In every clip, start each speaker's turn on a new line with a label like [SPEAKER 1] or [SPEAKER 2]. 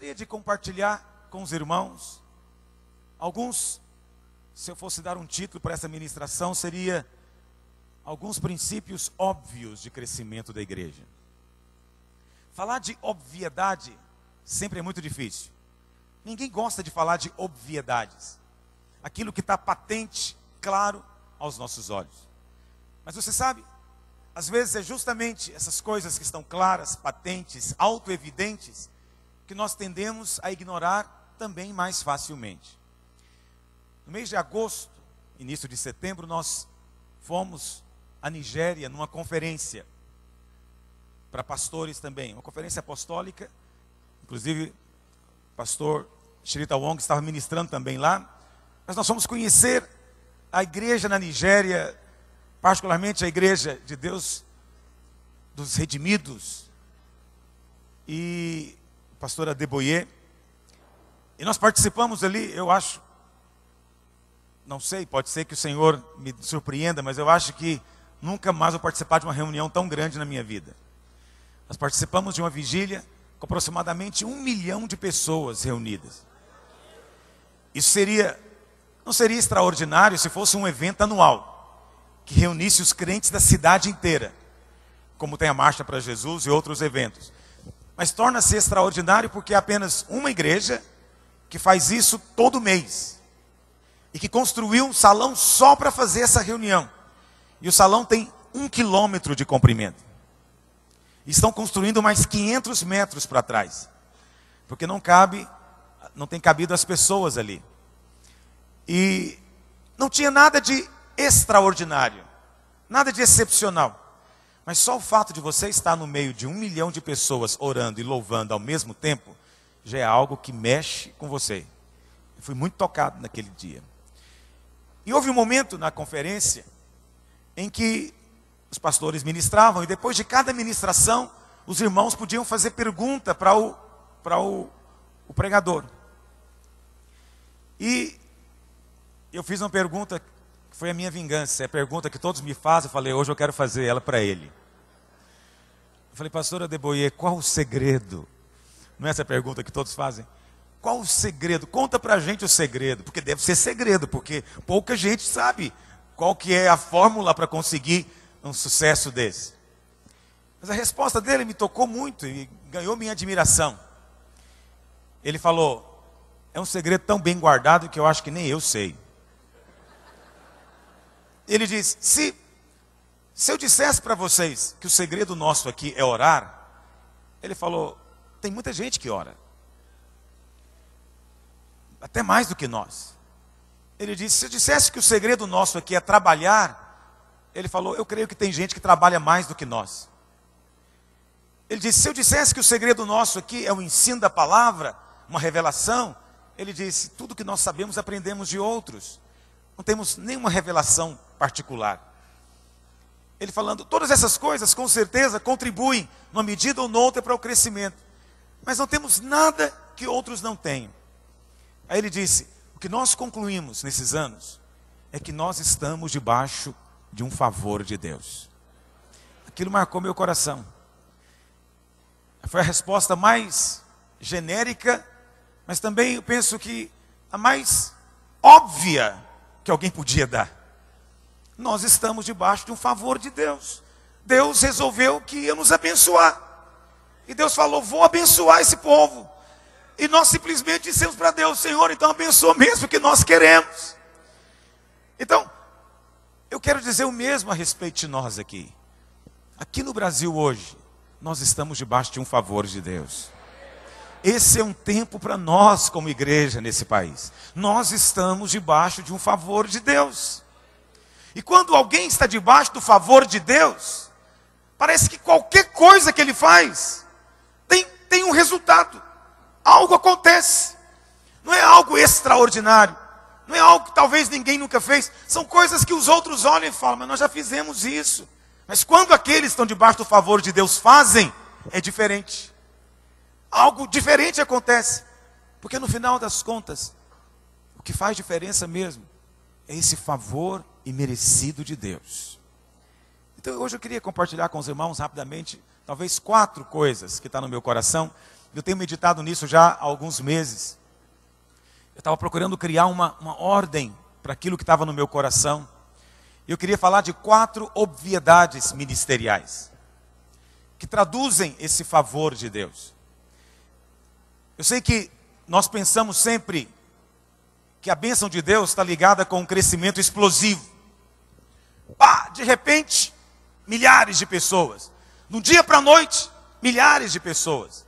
[SPEAKER 1] gostaria de compartilhar com os irmãos alguns, se eu fosse dar um título para essa ministração, seria alguns princípios óbvios de crescimento da igreja. Falar de obviedade sempre é muito difícil. Ninguém gosta de falar de obviedades. Aquilo que está patente, claro, aos nossos olhos. Mas você sabe, às vezes é justamente essas coisas que estão claras, patentes, autoevidentes, que nós tendemos a ignorar também mais facilmente. No mês de agosto, início de setembro, nós fomos à Nigéria numa conferência para pastores também, uma conferência apostólica. Inclusive, o pastor Shrita Wong estava ministrando também lá. Mas nós fomos conhecer a igreja na Nigéria, particularmente a igreja de Deus dos Redimidos, e a pastora Adeboye. E nós participamos ali, eu acho, não sei, pode ser que o Senhor me surpreenda, mas eu acho que nunca mais vou participar de uma reunião tão grande na minha vida. Nós participamos de uma vigília com aproximadamente 1 milhão de pessoas reunidas. Isso não seria extraordinário se fosse um evento anual, que reunisse os crentes da cidade inteira, como tem a Marcha para Jesus e outros eventos. Mas torna-se extraordinário porque é apenas uma igreja que faz isso todo mês. E que construiu um salão só para fazer essa reunião. E o salão tem 1 quilômetro de comprimento. E estão construindo mais 500 metros para trás. Porque não tem cabido as pessoas ali. E não tinha nada de extraordinário, nada de excepcional. Mas só o fato de você estar no meio de 1 milhão de pessoas orando e louvando ao mesmo tempo, já é algo que mexe com você. Eu fui muito tocado naquele dia. E houve um momento na conferência em que os pastores ministravam, e depois de cada ministração, os irmãos podiam fazer pergunta para o pregador. E eu fiz uma pergunta que foi a minha vingança, é a pergunta que todos me fazem. Eu falei, hoje eu quero fazer ela para ele. Eu falei, pastora Adeboye, qual o segredo? Não é essa a pergunta que todos fazem? Qual o segredo? Conta pra gente o segredo, porque deve ser segredo, porque pouca gente sabe qual que é a fórmula para conseguir um sucesso desse. Mas a resposta dele me tocou muito e ganhou minha admiração. Ele falou, é um segredo tão bem guardado que eu acho que nem eu sei. Ele diz, se eu dissesse para vocês que o segredo nosso aqui é orar, ele falou, tem muita gente que ora. Até mais do que nós. Ele disse, se eu dissesse que o segredo nosso aqui é trabalhar, ele falou, eu creio que tem gente que trabalha mais do que nós. Ele disse, se eu dissesse que o segredo nosso aqui é o ensino da palavra, uma revelação, ele disse, tudo que nós sabemos aprendemos de outros. Não temos nenhuma revelação particular. Ele falando, todas essas coisas com certeza contribuem, numa medida ou noutra, para o crescimento. Mas não temos nada que outros não tenham. Aí ele disse, o que nós concluímos nesses anos é que nós estamos debaixo de um favor de Deus. Aquilo marcou meu coração. Foi a resposta mais genérica, mas também eu penso que a mais óbvia que alguém podia dar. Nós estamos debaixo de um favor de Deus. Deus resolveu que ia nos abençoar. E Deus falou, vou abençoar esse povo. E nós simplesmente dissemos para Deus, Senhor, então abençoa mesmo o que nós queremos. Então, eu quero dizer o mesmo a respeito de nós aqui. Aqui no Brasil hoje, nós estamos debaixo de um favor de Deus. Esse é um tempo para nós como igreja nesse país. Nós estamos debaixo de um favor de Deus. E quando alguém está debaixo do favor de Deus, parece que qualquer coisa que ele faz tem um resultado. Algo acontece. Não é algo extraordinário. Não é algo que talvez ninguém nunca fez. São coisas que os outros olham e falam, mas nós já fizemos isso. Mas quando aqueles que estão debaixo do favor de Deus fazem, é diferente. Algo diferente acontece. Porque no final das contas, o que faz diferença mesmo é esse favor imerecido de Deus. Então hoje eu queria compartilhar com os irmãos rapidamente, talvez 4 coisas que estão no meu coração. eu tenho meditado nisso já há alguns meses. Eu estava procurando criar uma ordem para aquilo que estava no meu coração. Eu queria falar de 4 obviedades ministeriais, que traduzem esse favor de Deus. Eu sei que nós pensamos sempre que a bênção de Deus está ligada com um crescimento explosivo. De repente, milhares de pessoas. Do dia para a noite, milhares de pessoas.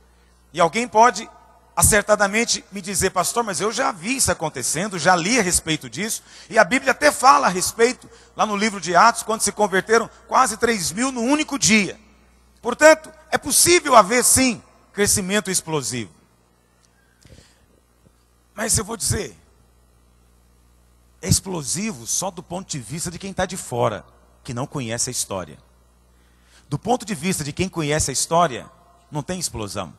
[SPEAKER 1] E alguém pode acertadamente me dizer: pastor, mas eu já vi isso acontecendo, já li a respeito disso. E a Bíblia até fala a respeito, lá no livro de Atos, quando se converteram quase 3.000 num único dia. Portanto, é possível haver sim crescimento explosivo. Mas eu vou dizer, é explosivo só do ponto de vista de quem está de fora, que não conhece a história. Do ponto de vista de quem conhece a história, não tem explosão.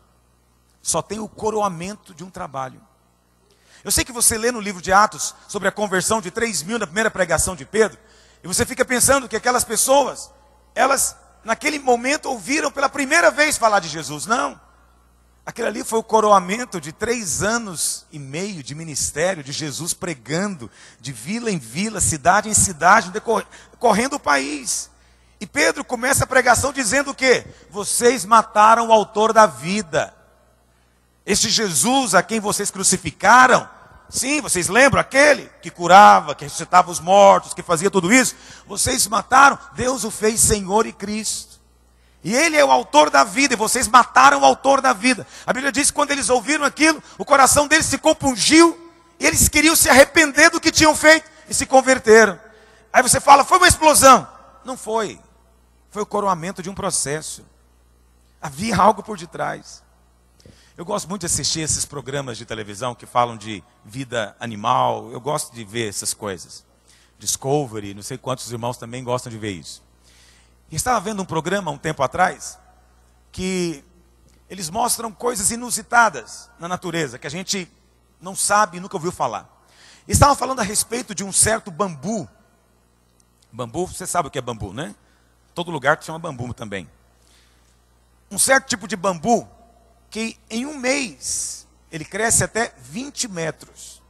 [SPEAKER 1] Só tem o coroamento de um trabalho. Eu sei que você lê no livro de Atos sobre a conversão de 3.000 na primeira pregação de Pedro, e você fica pensando que aquelas pessoas, elas naquele momento ouviram pela primeira vez falar de Jesus. Não. Aquele ali foi o coroamento de 3 anos e meio de ministério, de Jesus pregando, de vila em vila, cidade em cidade, correndo o país. E Pedro começa a pregação dizendo o quê? Vocês mataram o autor da vida. Este Jesus a quem vocês crucificaram, sim, vocês lembram? Aquele que curava, que ressuscitava os mortos, que fazia tudo isso. Vocês mataram, Deus o fez Senhor e Cristo. E Ele é o autor da vida, e vocês mataram o autor da vida. A Bíblia diz que quando eles ouviram aquilo, o coração deles se compungiu, e eles queriam se arrepender do que tinham feito, e se converteram. Aí você fala, foi uma explosão. Não foi. Foi o coroamento de um processo. Havia algo por detrás. Eu gosto muito de assistir esses programas de televisão que falam de vida animal. Eu gosto de ver essas coisas. Discovery, não sei quantos irmãos também gostam de ver isso. E estava vendo um programa um tempo atrás, que eles mostram coisas inusitadas na natureza, que a gente não sabe e nunca ouviu falar. E estavam falando a respeito de um certo bambu. Bambu, você sabe o que é bambu, né? Todo lugar que chama bambu também. Um certo tipo de bambu, que em um mês, ele cresce até 20 metros.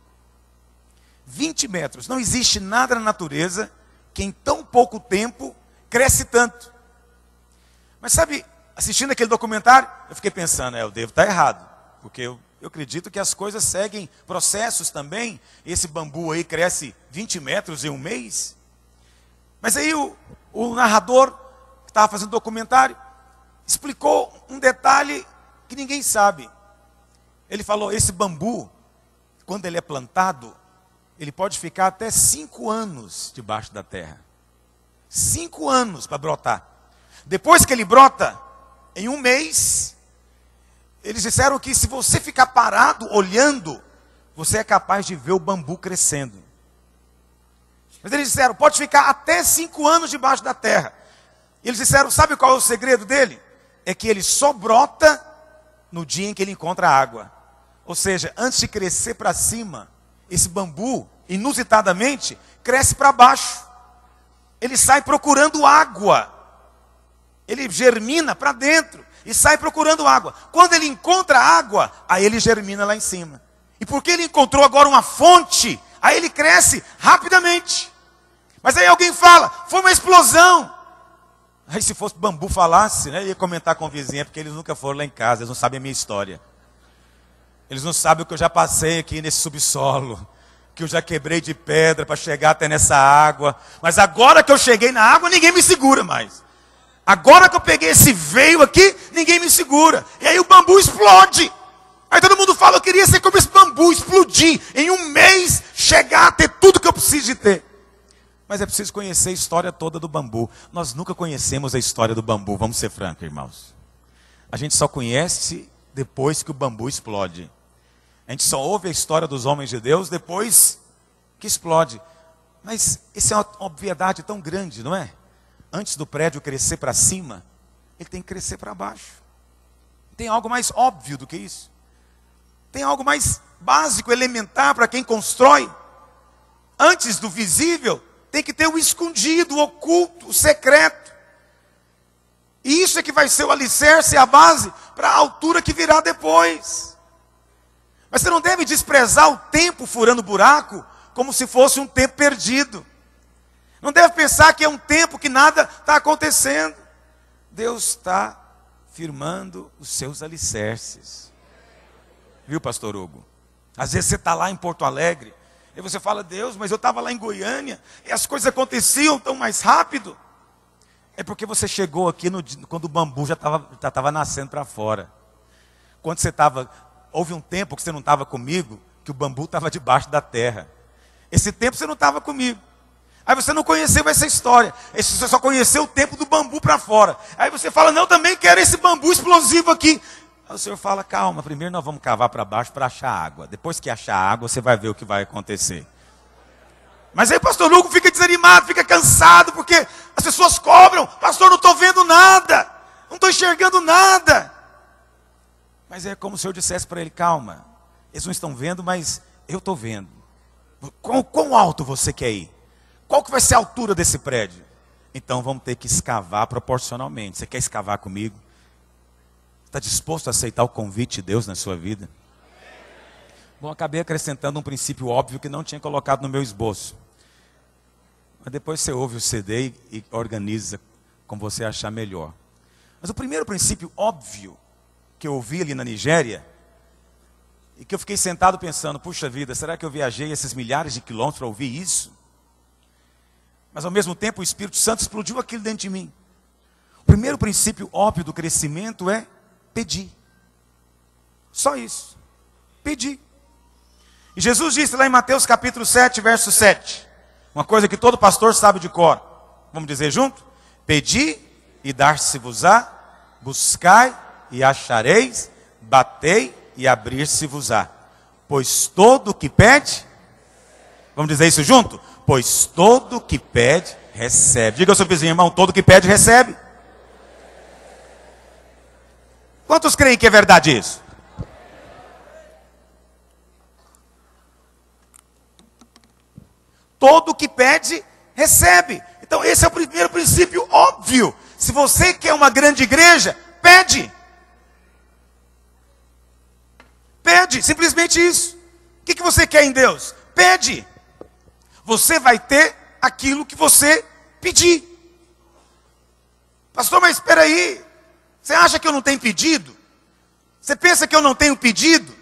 [SPEAKER 1] 20 metros. Não existe nada na natureza que em tão pouco tempo cresce tanto. Mas sabe, assistindo aquele documentário, eu fiquei pensando, eu devo estar errado. Porque eu acredito que as coisas seguem processos também. Esse bambu aí cresce 20 metros em um mês. Mas aí o narrador, que estava fazendo o documentário, explicou um detalhe que ninguém sabe. Ele falou, esse bambu, quando ele é plantado, ele pode ficar até 5 anos debaixo da terra. 5 anos para brotar. Depois que ele brota, em um mês, eles disseram que se você ficar parado, olhando, você é capaz de ver o bambu crescendo. Mas eles disseram, pode ficar até 5 anos debaixo da terra. E eles disseram, sabe qual é o segredo dele? É que ele só brota no dia em que ele encontra água. Ou seja, antes de crescer para cima, esse bambu, inusitadamente, cresce para baixo. Ele sai procurando água. Ele germina para dentro e sai procurando água. Quando ele encontra água, aí ele germina lá em cima. E porque ele encontrou agora uma fonte, aí ele cresce rapidamente. Mas aí alguém fala, foi uma explosão. Aí se fosse bambu falasse, né, eu ia comentar com a vizinha, porque eles nunca foram lá em casa, eles não sabem a minha história. Eles não sabem o que eu já passei aqui nesse subsolo, que eu já quebrei de pedra para chegar até nessa água. Mas agora que eu cheguei na água, ninguém me segura mais. Agora que eu peguei esse veio aqui, ninguém me segura. E aí o bambu explode. Aí todo mundo fala, eu queria ser como esse bambu, explodir. Em um mês, chegar a ter tudo que eu preciso de ter. Mas é preciso conhecer a história toda do bambu. Nós nunca conhecemos a história do bambu, vamos ser francos, irmãos. A gente só conhece depois que o bambu explode. A gente só ouve a história dos homens de Deus depois que explode. Mas isso é uma obviedade tão grande, não é? Antes do prédio crescer para cima, ele tem que crescer para baixo. Tem algo mais óbvio do que isso? Tem algo mais básico, elementar para quem constrói? Antes do visível, tem que ter o escondido, o oculto, o secreto. E isso é que vai ser o alicerce e a base para a altura que virá depois. Mas você não deve desprezar o tempo furando buraco como se fosse um tempo perdido. Não deve pensar que é um tempo que nada está acontecendo. Deus está firmando os seus alicerces. Viu, pastor Hugo? Às vezes você está lá em Porto Alegre, e você fala, Deus, mas eu estava lá em Goiânia, e as coisas aconteciam tão mais rápido. É porque você chegou aqui quando o bambu já estava nascendo para fora. Quando você estava, houve um tempo que você não estava comigo, que o bambu estava debaixo da terra. Esse tempo você não estava comigo. Aí você não conheceu essa história. Você só conheceu o tempo do bambu para fora. Aí você fala, não, também quero esse bambu explosivo aqui. Aí o Senhor fala, calma, primeiro nós vamos cavar para baixo para achar água. Depois que achar água, você vai ver o que vai acontecer. Mas aí o pastor Hugo fica desanimado, fica cansado, porque as pessoas cobram. Pastor, não estou vendo nada. Não estou enxergando nada. Mas é como se eu dissesse para ele, calma. Eles não estão vendo, mas eu estou vendo. Quão alto você quer ir? Qual que vai ser a altura desse prédio? Então vamos ter que escavar proporcionalmente. Você quer escavar comigo? Está disposto a aceitar o convite de Deus na sua vida? Bom, acabei acrescentando um princípio óbvio que não tinha colocado no meu esboço. Mas depois você ouve o CD e organiza como você achar melhor. Mas o primeiro princípio óbvio que eu ouvi ali na Nigéria, e que eu fiquei sentado pensando, puxa vida, será que eu viajei esses milhares de quilômetros para ouvir isso? Mas ao mesmo tempo o Espírito Santo explodiu aquilo dentro de mim. O primeiro princípio óbvio do crescimento é pedir. Só isso. Pedir. E Jesus disse lá em Mateus capítulo 7, verso 7. Uma coisa que todo pastor sabe de cor. Vamos dizer junto? Pedi e dar-se-vos-á, buscai e achareis, batei e abrir-se-vos-á. Pois todo o que pede, vamos dizer isso junto? Pois todo o que pede, recebe. Diga ao seu vizinho, irmão, todo o que pede, recebe. Quantos creem que é verdade isso? Todo o que pede, recebe. Então esse é o primeiro princípio óbvio. Se você quer uma grande igreja, pede. Pede, simplesmente isso. O que você quer em Deus? Pede. Você vai ter aquilo que você pedir. Pastor, mas espera aí. Você acha que eu não tenho pedido? Você pensa que eu não tenho pedido?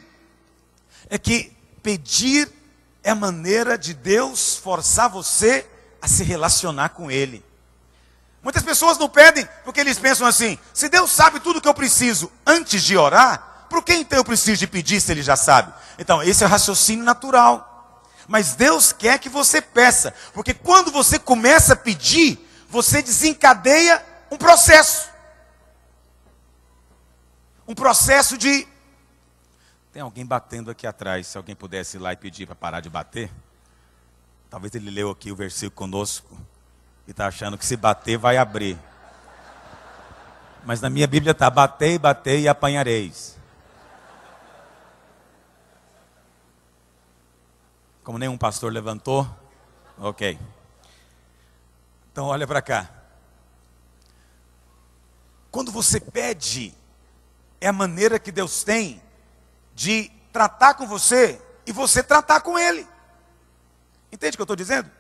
[SPEAKER 1] É que pedir é a maneira de Deus forçar você a se relacionar com Ele. Muitas pessoas não pedem porque eles pensam assim, se Deus sabe tudo o que eu preciso antes de orar, por que então eu preciso de pedir se Ele já sabe? Então esse é o raciocínio natural. Mas Deus quer que você peça, porque quando você começa a pedir, você desencadeia um processo. Um processo de... Tem alguém batendo aqui atrás, se alguém pudesse ir lá e pedir para parar de bater. Talvez ele leu aqui o versículo conosco e está achando que se bater vai abrir. Mas na minha Bíblia está, batei, batei e apanhareis. Como nenhum pastor levantou, ok. Então olha para cá. Quando você pede, é a maneira que Deus tem de tratar com você e você tratar com Ele. Entende o que eu estou dizendo?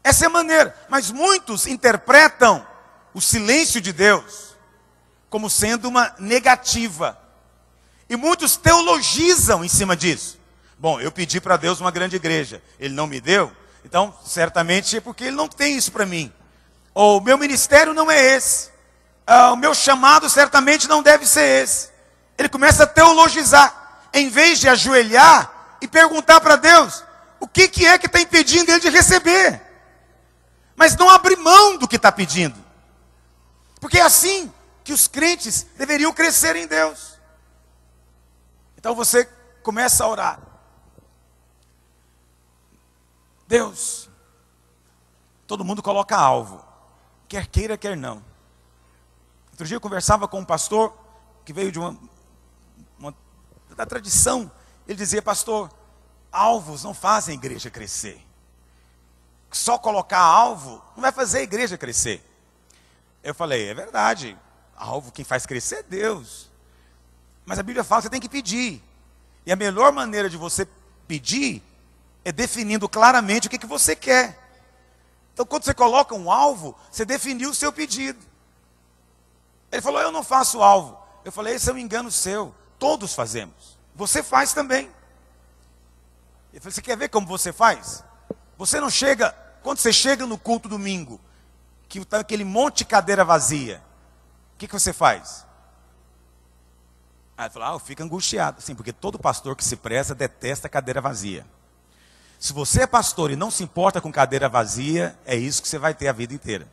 [SPEAKER 1] Essa é a maneira. Mas muitos interpretam o silêncio de Deus como sendo uma negativa. E muitos teologizam em cima disso. Bom, eu pedi para Deus uma grande igreja, Ele não me deu, então certamente é porque Ele não tem isso para mim. Ou o meu ministério não é esse. O meu chamado certamente não deve ser esse. Ele começa a teologizar, em vez de ajoelhar e perguntar para Deus, o que é que está impedindo Ele de receber? Mas não abrir mão do que está pedindo. Porque é assim que os crentes deveriam crescer em Deus. Então você começa a orar. Deus, todo mundo coloca alvo, quer queira, quer não. Outro dia eu conversava com um pastor, que veio de da tradição, ele dizia, pastor, alvos não fazem a igreja crescer. Só colocar alvo não vai fazer a igreja crescer. Eu falei, é verdade, Alvo, quem faz crescer é Deus. Mas a Bíblia fala que você tem que pedir. E a melhor maneira de você pedir é definindo claramente o que você quer. Então, quando você coloca um alvo, você definiu o seu pedido. Ele falou, eu não faço alvo. Eu falei, esse é um engano seu. Todos fazemos. Você faz também. Ele falou, você quer ver como você faz? Você não chega, quando você chega no culto domingo, que está aquele monte de cadeira vazia, o que você faz? Aí ele falou, eu fico angustiado. Sim, porque todo pastor que se preza detesta cadeira vazia. Se você é pastor e não se importa com cadeira vazia, é isso que você vai ter a vida inteira.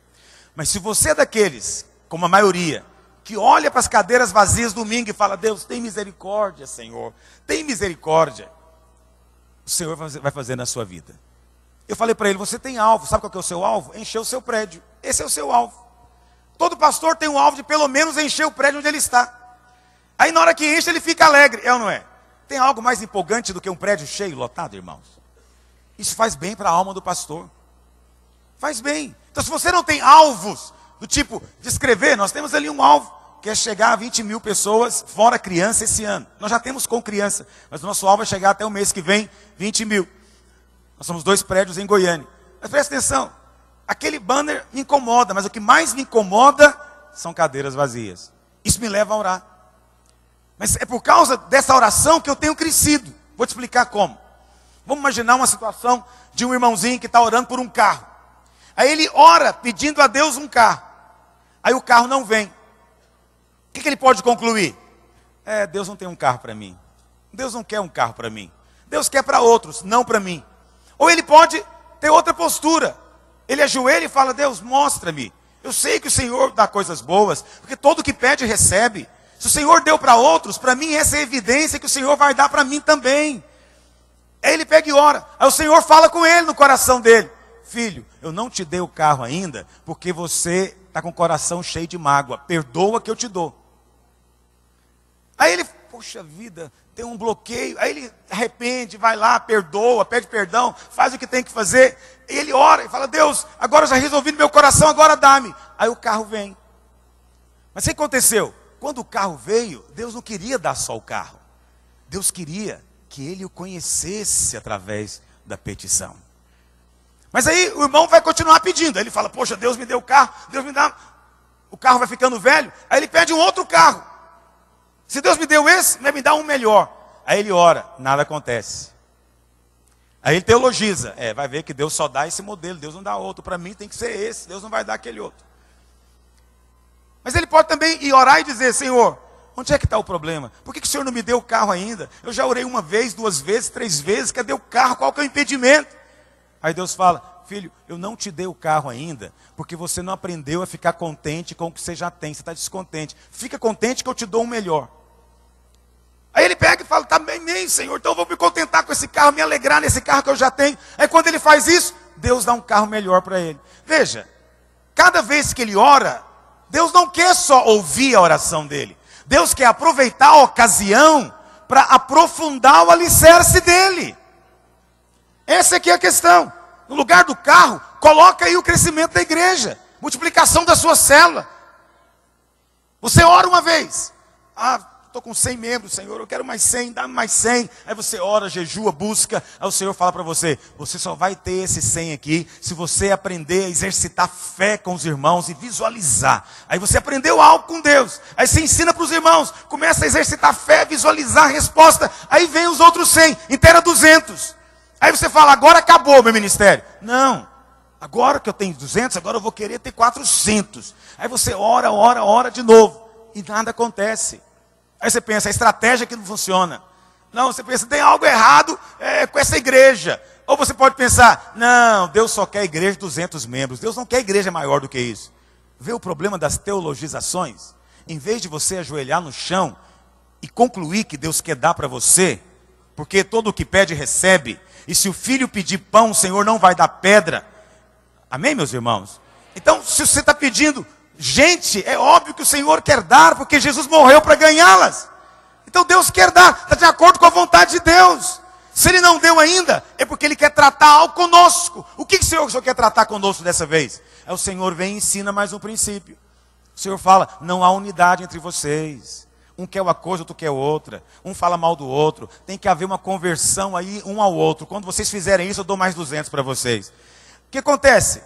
[SPEAKER 1] Mas se você é daqueles, como a maioria, que olha para as cadeiras vazias domingo e fala, Deus, tem misericórdia, Senhor, tem misericórdia, o Senhor vai fazer na sua vida. Eu falei para ele, você tem alvo, sabe qual que é o seu alvo? Encher o seu prédio, esse é o seu alvo. Todo pastor tem um alvo de pelo menos encher o prédio onde ele está. Aí na hora que enche ele fica alegre, é ou não é? Tem algo mais empolgante do que um prédio cheio, lotado, irmãos? Isso faz bem para a alma do pastor. Faz bem. Então se você não tem alvos, do tipo de escrever, nós temos ali um alvo, que é chegar a 20 mil pessoas, fora criança esse ano. Nós já temos com criança, mas o nosso alvo é chegar até o mês que vem, 20 mil. Nós somos 2 prédios em Goiânia. Mas presta atenção, aquele banner me incomoda, mas o que mais me incomoda são cadeiras vazias. Isso me leva a orar. Mas é por causa dessa oração que eu tenho crescido. Vou te explicar como. Vamos imaginar uma situação de um irmãozinho que está orando por um carro. Aí ele ora pedindo a Deus um carro. Aí o carro não vem. O que ele pode concluir? Deus não tem um carro para mim. Deus não quer um carro para mim. Deus quer para outros, não para mim. Ou ele pode ter outra postura. Ele ajoelha e fala, Deus, mostra-me. Eu sei que o Senhor dá coisas boas, porque todo que pede recebe. Se o Senhor deu para outros, para mim essa é a evidência que o Senhor vai dar para mim também. Aí ele pega e ora. Aí o Senhor fala com ele no coração dele. Filho, eu não te dei o carro ainda, porque você está com o coração cheio de mágoa. Perdoa que eu te dou. Aí ele, poxa vida, tem um bloqueio. Aí ele arrepende, vai lá, perdoa, pede perdão, faz o que tem que fazer. E ele ora e fala, Deus, agora eu já resolvi no meu coração, agora dá-me. Aí o carro vem. Mas o que aconteceu? Quando o carro veio, Deus não queria dar só o carro. Deus queria que ele o conhecesse através da petição. Mas aí o irmão vai continuar pedindo. Aí ele fala, poxa, Deus me deu o carro, Deus me dá. O carro vai ficando velho, aí ele pede um outro carro. Se Deus me deu esse, vai me dar um melhor. Aí ele ora, nada acontece. Aí ele teologiza, vai ver que Deus só dá esse modelo, Deus não dá outro. Para mim tem que ser esse, Deus não vai dar aquele outro. Mas ele pode também ir orar e dizer, Senhor, onde é que está o problema? Por que o Senhor não me deu o carro ainda? Eu já orei 1 vez, 2 vezes, 3 vezes, cadê o carro? Qual que é o impedimento? Aí Deus fala, filho, eu não te dei o carro ainda, porque você não aprendeu a ficar contente com o que você já tem, você está descontente. Fica contente que eu te dou um melhor. Aí ele pega e fala, tá bem, Senhor, então eu vou me contentar com esse carro, me alegrar nesse carro que eu já tenho. Aí quando ele faz isso, Deus dá um carro melhor para ele. Veja, cada vez que ele ora, Deus não quer só ouvir a oração dele. Deus quer aproveitar a ocasião para aprofundar o alicerce dele. Essa aqui é a questão. No lugar do carro, coloca aí o crescimento da igreja. Multiplicação da sua célula. Você ora uma vez. Estou com 100 membros, Senhor, eu quero mais 100, dá-me mais 100. Aí você ora, jejua, busca. Aí o Senhor fala para você, você só vai ter esse 100 aqui se você aprender a exercitar fé com os irmãos e visualizar. Aí você aprendeu algo com Deus. Aí você ensina para os irmãos, começa a exercitar fé, visualizar a resposta. Aí vem os outros 100, inteira 200. Aí você fala, agora acabou o meu ministério. Não, agora que eu tenho 200, agora eu vou querer ter 400. Aí você ora de novo. E nada acontece. Aí você pensa, a estratégia que não funciona. Não, você pensa, tem algo errado com essa igreja. Ou você pode pensar, não, Deus só quer igreja de 200 membros. Deus não quer igreja maior do que isso. Vê o problema das teologizações? Em vez de você ajoelhar no chão e concluir que Deus quer dar para você, porque todo o que pede recebe, e se o filho pedir pão, o Senhor não vai dar pedra. Amém, meus irmãos? Então, se você está pedindo gente, é óbvio que o Senhor quer dar, porque Jesus morreu para ganhá-las. Então Deus quer dar, está de acordo com a vontade de Deus. Se Ele não deu ainda, é porque Ele quer tratar algo conosco. O que o Senhor quer tratar conosco dessa vez? O Senhor vem e ensina mais um princípio. O Senhor fala, não há unidade entre vocês. Um quer uma coisa, outro quer outra. Um fala mal do outro. Tem que haver uma conversão aí um ao outro. Quando vocês fizerem isso, eu dou mais 200 para vocês. O que acontece?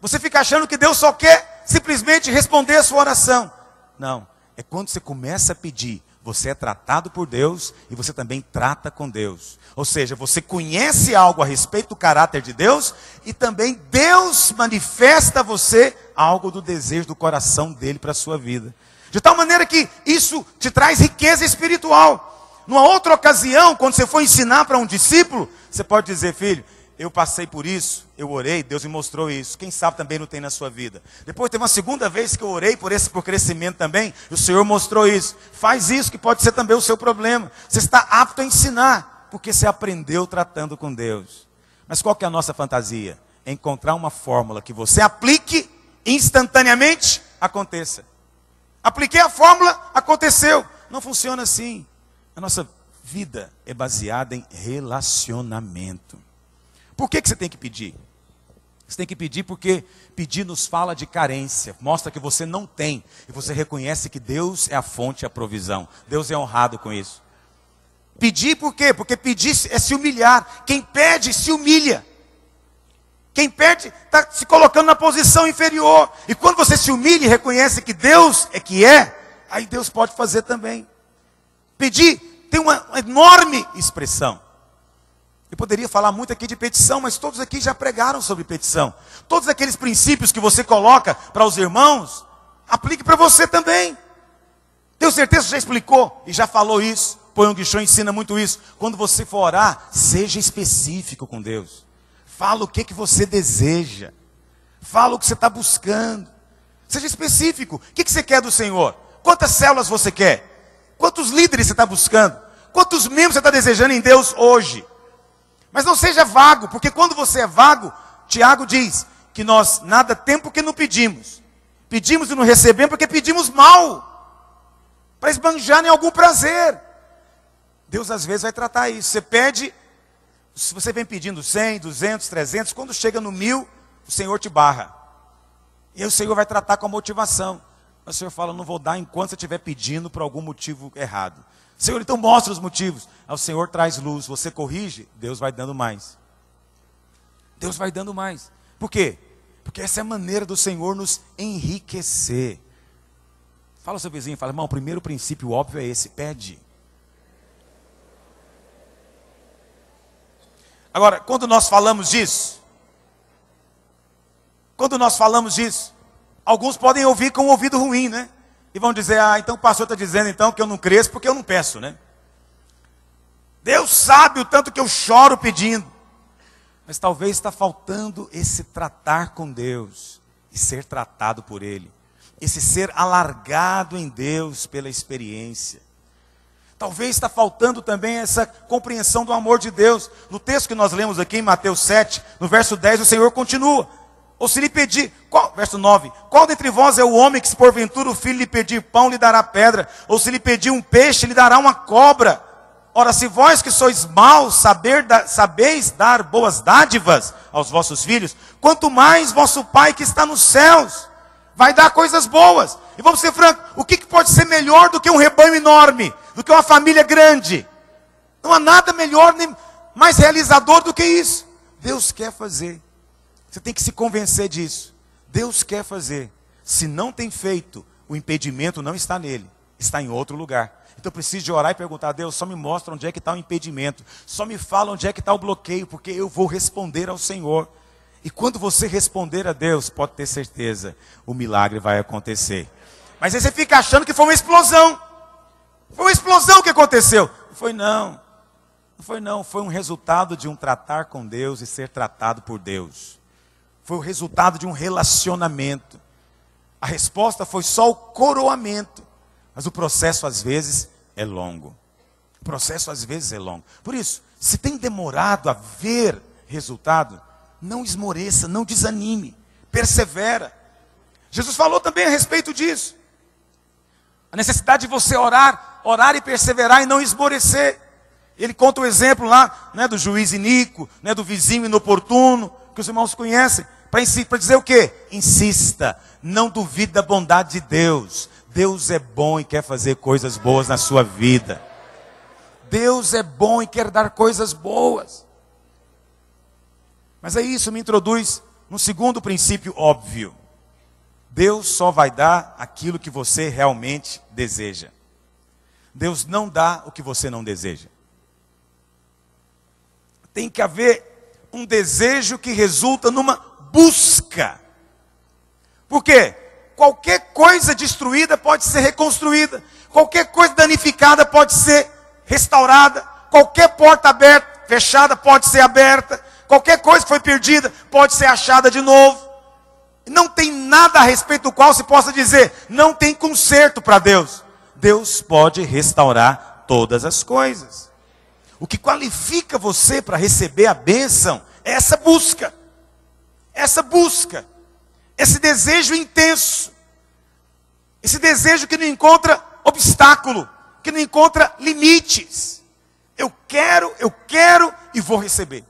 [SPEAKER 1] Você fica achando que Deus só quer simplesmente responder a sua oração. Não. É quando você começa a pedir, você é tratado por Deus e você também trata com Deus. Ou seja, você conhece algo a respeito do caráter de Deus e também Deus manifesta a você algo do desejo do coração dele para a sua vida. De tal maneira que isso te traz riqueza espiritual. Numa outra ocasião, quando você for ensinar para um discípulo, você pode dizer, filho, eu passei por isso, eu orei, Deus me mostrou isso. Quem sabe também não tem na sua vida. Depois teve uma segunda vez que eu orei por crescimento também, e o Senhor mostrou isso. Faz isso, que pode ser também o seu problema. Você está apto a ensinar, porque você aprendeu tratando com Deus. Mas qual que é a nossa fantasia? É encontrar uma fórmula que você aplique, instantaneamente aconteça. Apliquei a fórmula, aconteceu. Não funciona assim. A nossa vida é baseada em relacionamento. Por que você tem que pedir? Você tem que pedir porque pedir nos fala de carência. Mostra que você não tem. E você reconhece que Deus é a fonte e a provisão. Deus é honrado com isso. Pedir por quê? Porque pedir é se humilhar. Quem pede se humilha. Quem pede está se colocando na posição inferior. E quando você se humilha e reconhece que Deus é que é, aí Deus pode fazer também. Pedir tem uma enorme expressão. Eu poderia falar muito aqui de petição, mas todos aqui já pregaram sobre petição. Todos aqueles princípios que você coloca para os irmãos, aplique para você também. Tenho certeza que já explicou e já falou isso. Põe um guichão ensina muito isso. Quando você for orar, seja específico com Deus. Fala o que você deseja. Fala o que você está buscando. Seja específico. O que você quer do Senhor? Quantas células você quer? Quantos líderes você está buscando? Quantos membros você está desejando em Deus hoje? Mas não seja vago, porque quando você é vago, Tiago diz que nós nada temos porque não pedimos. Pedimos e não recebemos porque pedimos mal. Para esbanjar em algum prazer. Deus às vezes vai tratar isso. Você pede, se você vem pedindo 100, 200, 300, quando chega no 1000, o Senhor te barra. E aí o Senhor vai tratar com a motivação. Mas o Senhor fala, não vou dar enquanto você estiver pedindo por algum motivo errado. Senhor, então mostra os motivos. Aí o Senhor traz luz, você corrige, Deus vai dando mais. Deus vai dando mais. Por quê? Porque essa é a maneira do Senhor nos enriquecer. Fala ao seu vizinho, fala, irmão, o primeiro princípio óbvio é esse, pede. Agora, quando nós falamos disso, alguns podem ouvir com um ouvido ruim, né? E vão dizer, então o pastor está dizendo então que eu não cresço porque eu não peço, né? Deus sabe o tanto que eu choro pedindo. Mas talvez está faltando esse tratar com Deus e ser tratado por Ele. Esse ser alargado em Deus pela experiência. Talvez está faltando também essa compreensão do amor de Deus. No texto que nós lemos aqui em Mateus 7, no verso 10, o Senhor continua. Ou se lhe pedir, verso 9, qual dentre vós é o homem que se porventura o filho lhe pedir pão, lhe dará pedra? Ou se lhe pedir um peixe, lhe dará uma cobra? Ora, se vós que sois maus, sabeis dar boas dádivas aos vossos filhos, quanto mais vosso Pai que está nos céus vai dar coisas boas. E vamos ser francos, o que pode ser melhor do que um rebanho enorme, do que uma família grande? Não há nada melhor, nem mais realizador do que isso. Deus quer fazer. Você tem que se convencer disso. Deus quer fazer. Se não tem feito, o impedimento não está nele, está em outro lugar. Então eu preciso de orar e perguntar a Deus, só me mostra onde é que está o impedimento. Só me fala onde é que está o bloqueio, porque eu vou responder ao Senhor. E quando você responder a Deus, pode ter certeza, o milagre vai acontecer. Mas aí você fica achando que foi uma explosão. Foi uma explosão que aconteceu. Não foi não. Não foi não. Foi um resultado de um tratar com Deus e ser tratado por Deus. Foi o resultado de um relacionamento. A resposta foi só o coroamento. Mas o processo às vezes é longo. O processo às vezes é longo. Por isso, se tem demorado a ver resultado, não esmoreça, não desanime. Persevera. Jesus falou também a respeito disso. A necessidade de você orar e perseverar e não esmorecer. Ele conta o exemplo lá, né, do juiz iníquo, né, do vizinho inoportuno, que os irmãos conhecem. Para dizer o quê? Insista, não duvide da bondade de Deus. Deus é bom e quer fazer coisas boas na sua vida. Deus é bom e quer dar coisas boas. Mas aí isso me introduz no segundo princípio óbvio. Deus só vai dar aquilo que você realmente deseja. Deus não dá o que você não deseja. Tem que haver um desejo que resulta numa busca. Por quê? Qualquer coisa destruída pode ser reconstruída. Qualquer coisa danificada pode ser restaurada. Qualquer porta aberta, fechada pode ser aberta. Qualquer coisa que foi perdida pode ser achada de novo. Não tem nada a respeito do qual se possa dizer, não tem conserto para Deus. Deus pode restaurar todas as coisas. O que qualifica você para receber a bênção é essa busca. Essa busca. Esse desejo intenso. Esse desejo que não encontra obstáculo. Que não encontra limites. Eu quero e vou receber.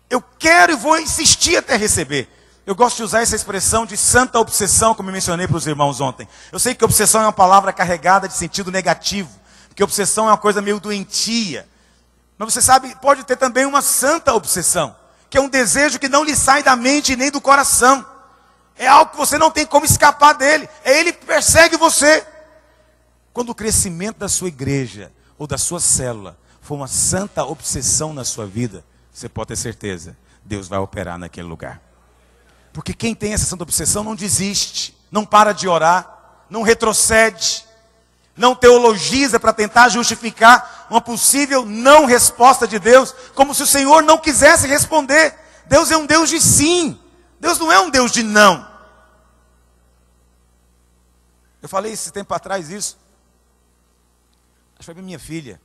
[SPEAKER 1] Eu quero e vou insistir até receber. Eu gosto de usar essa expressão de santa obsessão, como eu mencionei para os irmãos ontem. Eu sei que obsessão é uma palavra carregada de sentido negativo. Porque obsessão é uma coisa meio doentia. Mas você sabe, pode ter também uma santa obsessão. Que é um desejo que não lhe sai da mente nem do coração. É algo que você não tem como escapar dele. É ele que persegue você. Quando o crescimento da sua igreja ou da sua célula for uma santa obsessão na sua vida, você pode ter certeza, Deus vai operar naquele lugar. Porque quem tem essa santa obsessão não desiste, não para de orar, não retrocede, não teologiza para tentar justificar uma possível não resposta de Deus, como se o Senhor não quisesse responder. Deus é um Deus de sim, Deus não é um Deus de não. Eu falei esse tempo atrás isso, acho que foi para minha filha,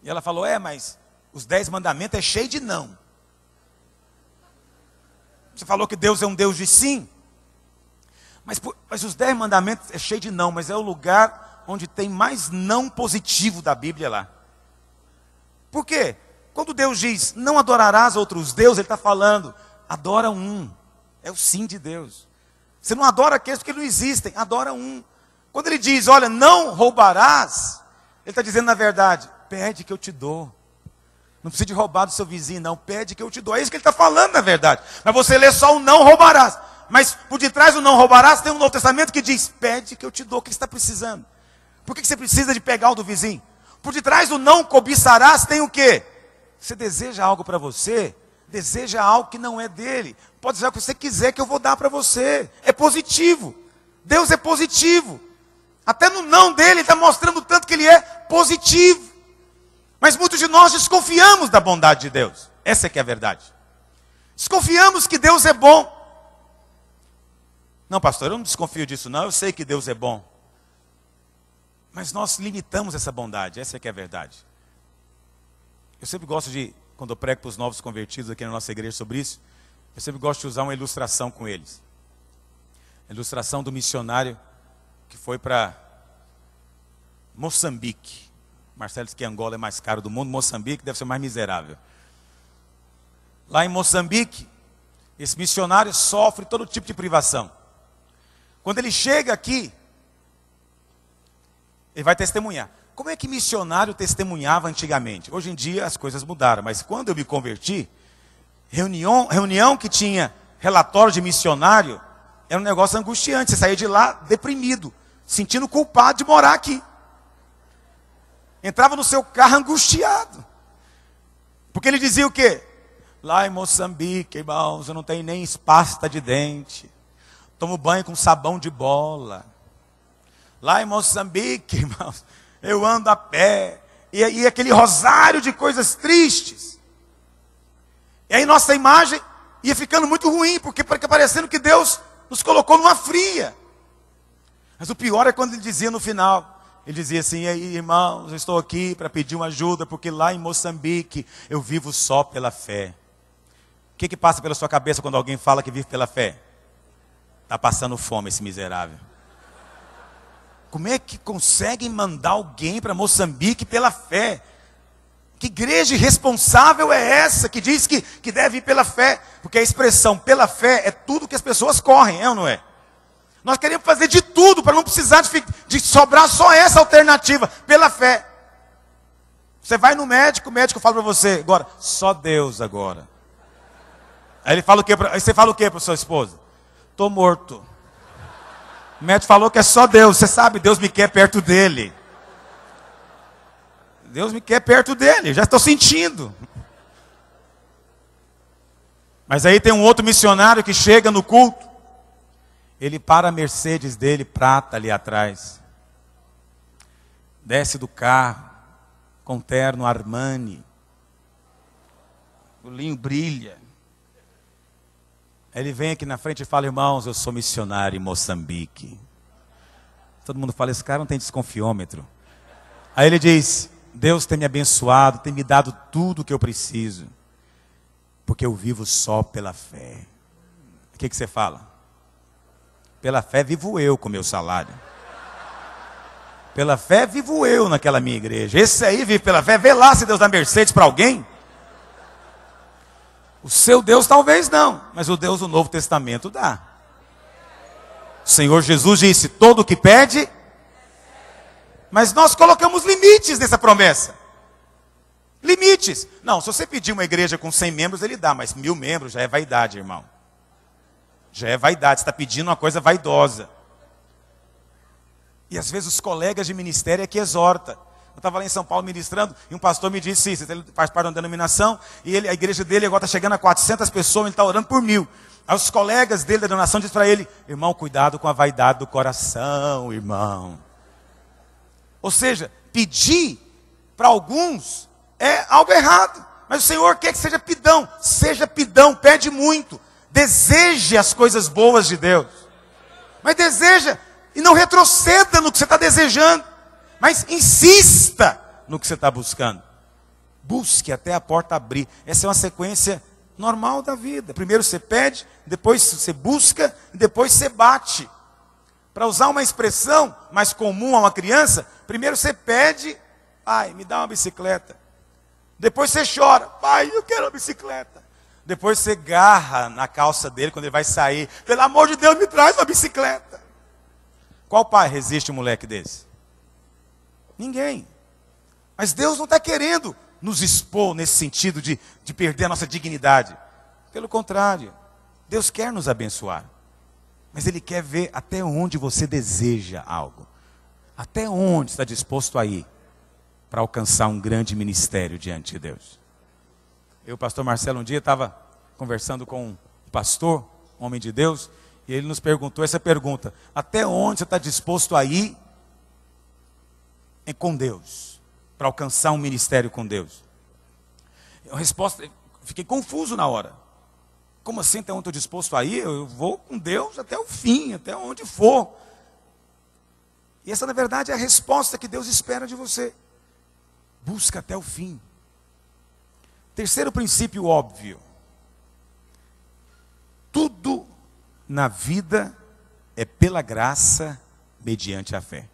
[SPEAKER 1] e ela falou, mas os 10 mandamentos é cheio de não. Você falou que Deus é um Deus de sim. Mas os 10 mandamentos é cheio de não, mas é o lugar onde tem mais não positivo da Bíblia lá. Por quê? Quando Deus diz, não adorarás outros deuses, Ele está falando, adora um. É o sim de Deus. Você não adora aqueles porque não existem, adora um. Quando Ele diz, olha, não roubarás, Ele está dizendo na verdade, pede que eu te dou. Não precisa de roubar do seu vizinho, não. Pede que eu te dou. É isso que ele está falando, na verdade. Mas você lê só o não roubarás. Mas por detrás do não roubarás, tem um Novo Testamento que diz, pede que eu te dou. O que você está precisando? Por que você precisa de pegar o do vizinho? Por detrás do não cobiçarás, tem o quê? Você deseja algo para você? Deseja algo que não é dele. Pode dizer o que você quiser que eu vou dar para você. É positivo. Deus é positivo. Até no não dele, ele está mostrando tanto que ele é positivo. Mas muitos de nós desconfiamos da bondade de Deus. Essa é que é a verdade. Desconfiamos que Deus é bom. Não, pastor, eu não desconfio disso não. Eu sei que Deus é bom. Mas nós limitamos essa bondade. Essa é que é a verdade. Eu sempre gosto de, quando eu prego para os novos convertidos aqui na nossa igreja sobre isso, eu sempre gosto de usar uma ilustração com eles. A ilustração do missionário que foi para Moçambique. Marcelo disse que Angola é mais caro do mundo, Moçambique deve ser mais miserável. Lá em Moçambique, esse missionário sofre todo tipo de privação. Quando ele chega aqui, ele vai testemunhar. Como é que missionário testemunhava antigamente? Hoje em dia as coisas mudaram, mas quando eu me converti, reunião que tinha relatório de missionário, era um negócio angustiante. Você saía de lá deprimido, sentindo culpado de morar aqui. Entrava no seu carro angustiado. Porque ele dizia o quê? Lá em Moçambique, irmãos, eu não tenho nem pasta de dente. Tomo banho com sabão de bola. Lá em Moçambique, irmãos, eu ando a pé. E aquele rosário de coisas tristes. E aí nossa imagem ia ficando muito ruim, porque parecendo que Deus nos colocou numa fria. Mas o pior é quando ele dizia no final, ele dizia assim, e aí, irmãos, eu estou aqui para pedir uma ajuda, porque lá em Moçambique eu vivo só pela fé. O que passa pela sua cabeça quando alguém fala que vive pela fé? Está passando fome esse miserável. Como é que conseguem mandar alguém para Moçambique pela fé? Que igreja irresponsável é essa que diz que deve ir pela fé? Porque a expressão pela fé é tudo que as pessoas correm, é ou não é? Nós queremos fazer de tudo para não precisar de sobrar só essa alternativa, pela fé. Você vai no médico, o médico fala para você, agora, só Deus agora. Aí ele fala o quê? Aí você fala o quê para sua esposa? Estou morto. O médico falou que é só Deus, você sabe, Deus me quer perto dele. Deus me quer perto dele, eu já estou sentindo. Mas aí tem um outro missionário que chega no culto. Ele para a Mercedes dele, prata ali atrás. Desce do carro, com terno Armani. O linho brilha. Aí ele vem aqui na frente e fala, irmãos, eu sou missionário em Moçambique. Todo mundo fala, esse cara não tem desconfiômetro. Aí ele diz, Deus tem me abençoado, tem me dado tudo o que eu preciso. Porque eu vivo só pela fé. O que você fala? Pela fé vivo eu com meu salário. Pela fé vivo eu naquela minha igreja. Esse aí vive pela fé. Vê lá se Deus dá Mercedes para alguém. O seu Deus talvez não, mas o Deus do Novo Testamento dá. O Senhor Jesus disse, todo o que pede. Mas nós colocamos limites nessa promessa. Limites. Não, se você pedir uma igreja com 100 membros, ele dá, mas 1000 membros já é vaidade, irmão. Já é vaidade, você está pedindo uma coisa vaidosa. E às vezes os colegas de ministério é que exorta. Eu estava lá em São Paulo ministrando, e um pastor me disse isso, ele faz parte de uma denominação, e a igreja dele agora está chegando a 400 pessoas, ele está orando por 1000. Aí os colegas dele da denominação dizem para ele, irmão, cuidado com a vaidade do coração, irmão. Ou seja, pedir para alguns é algo errado. Mas o Senhor quer que seja pidão, pede muito. Deseje as coisas boas de Deus. Mas deseja e não retroceda no que você está desejando. Mas insista no que você está buscando. Busque até a porta abrir. Essa é uma sequência normal da vida. Primeiro você pede, depois você busca, e depois você bate. Para usar uma expressão mais comum a uma criança, primeiro você pede, pai, me dá uma bicicleta. Depois você chora, pai, eu quero uma bicicleta. Depois você garra na calça dele quando ele vai sair. Pelo amor de Deus, me traz uma bicicleta. Qual pai resiste um moleque desse? Ninguém. Mas Deus não está querendo nos expor nesse sentido de perder a nossa dignidade. Pelo contrário, Deus quer nos abençoar. Mas Ele quer ver até onde você deseja algo. Até onde está disposto a ir para alcançar um grande ministério diante de Deus. Eu, o pastor Marcelo, um dia estava conversando com um pastor, um homem de Deus, e ele nos perguntou essa pergunta: até onde você está disposto a ir com Deus, para alcançar um ministério com Deus? A resposta, fiquei confuso na hora. Como assim, até onde estou disposto a ir? Eu vou com Deus até o fim, até onde for. E essa, na verdade, é a resposta que Deus espera de você. Busca até o fim. Terceiro princípio óbvio. Tudo na vida é pela graça mediante a fé.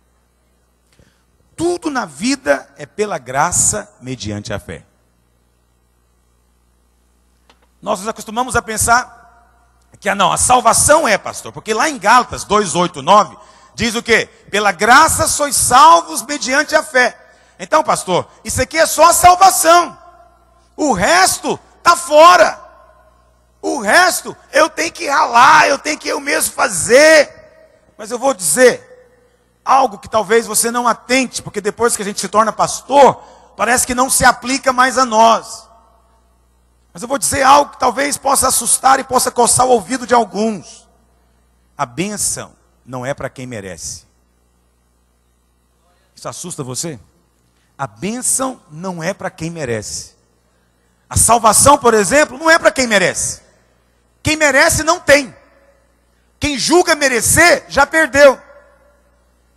[SPEAKER 1] Tudo na vida é pela graça mediante a fé. Nós nos acostumamos a pensar que a salvação é, pastor, porque lá em Gálatas 2:8-9 diz o quê? Pela graça sois salvos mediante a fé. Então, pastor, isso aqui é só a salvação. O resto está fora. O resto eu tenho que ralar, eu tenho que eu mesmo fazer. Mas eu vou dizer algo que talvez você não atente, porque depois que a gente se torna pastor, parece que não se aplica mais a nós. Mas eu vou dizer algo que talvez possa assustar e possa coçar o ouvido de alguns. A bênção não é para quem merece. Isso assusta você? A bênção não é para quem merece. A salvação, por exemplo, não é para quem merece. Quem merece não tem. Quem julga merecer, já perdeu.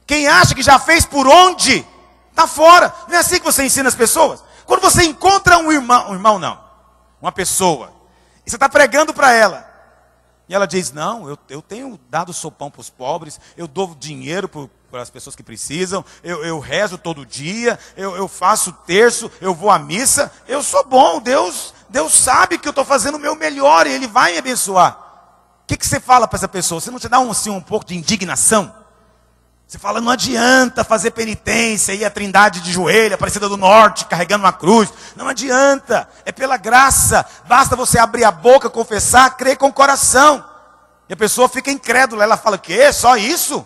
[SPEAKER 1] Quem acha que já fez por onde, está fora. Não é assim que você ensina as pessoas? Quando você encontra um irmão não, uma pessoa, e você está pregando para ela, e ela diz, não, eu tenho dado sopão para os pobres, eu dou dinheiro para pelas pessoas que precisam, eu rezo todo dia, eu faço terço, eu vou à missa, eu sou bom, Deus sabe que eu estou fazendo o meu melhor e Ele vai me abençoar. O que você fala para essa pessoa? Você não te dá um pouco de indignação? Você fala, não adianta fazer penitência, ir à Trindade de joelho, Aparecida do Norte, carregando uma cruz. Não adianta, é pela graça. Basta você abrir a boca, confessar, crer com o coração. E a pessoa fica incrédula, ela fala, o quê? Só isso?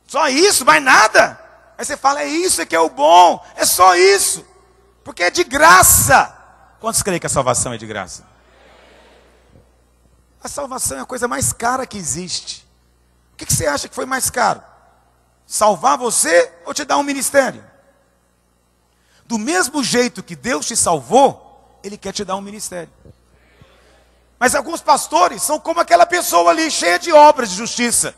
[SPEAKER 1] Só isso, mais nada? Aí você fala, é isso, é que é o bom, é só isso. Porque é de graça. Quantos creem que a salvação é de graça? A salvação é a coisa mais cara que existe. O que você acha que foi mais caro? Salvar você ou te dar um ministério? Do mesmo jeito que Deus te salvou, Ele quer te dar um ministério. Mas alguns pastores são como aquela pessoa ali, cheia de obras de justiça.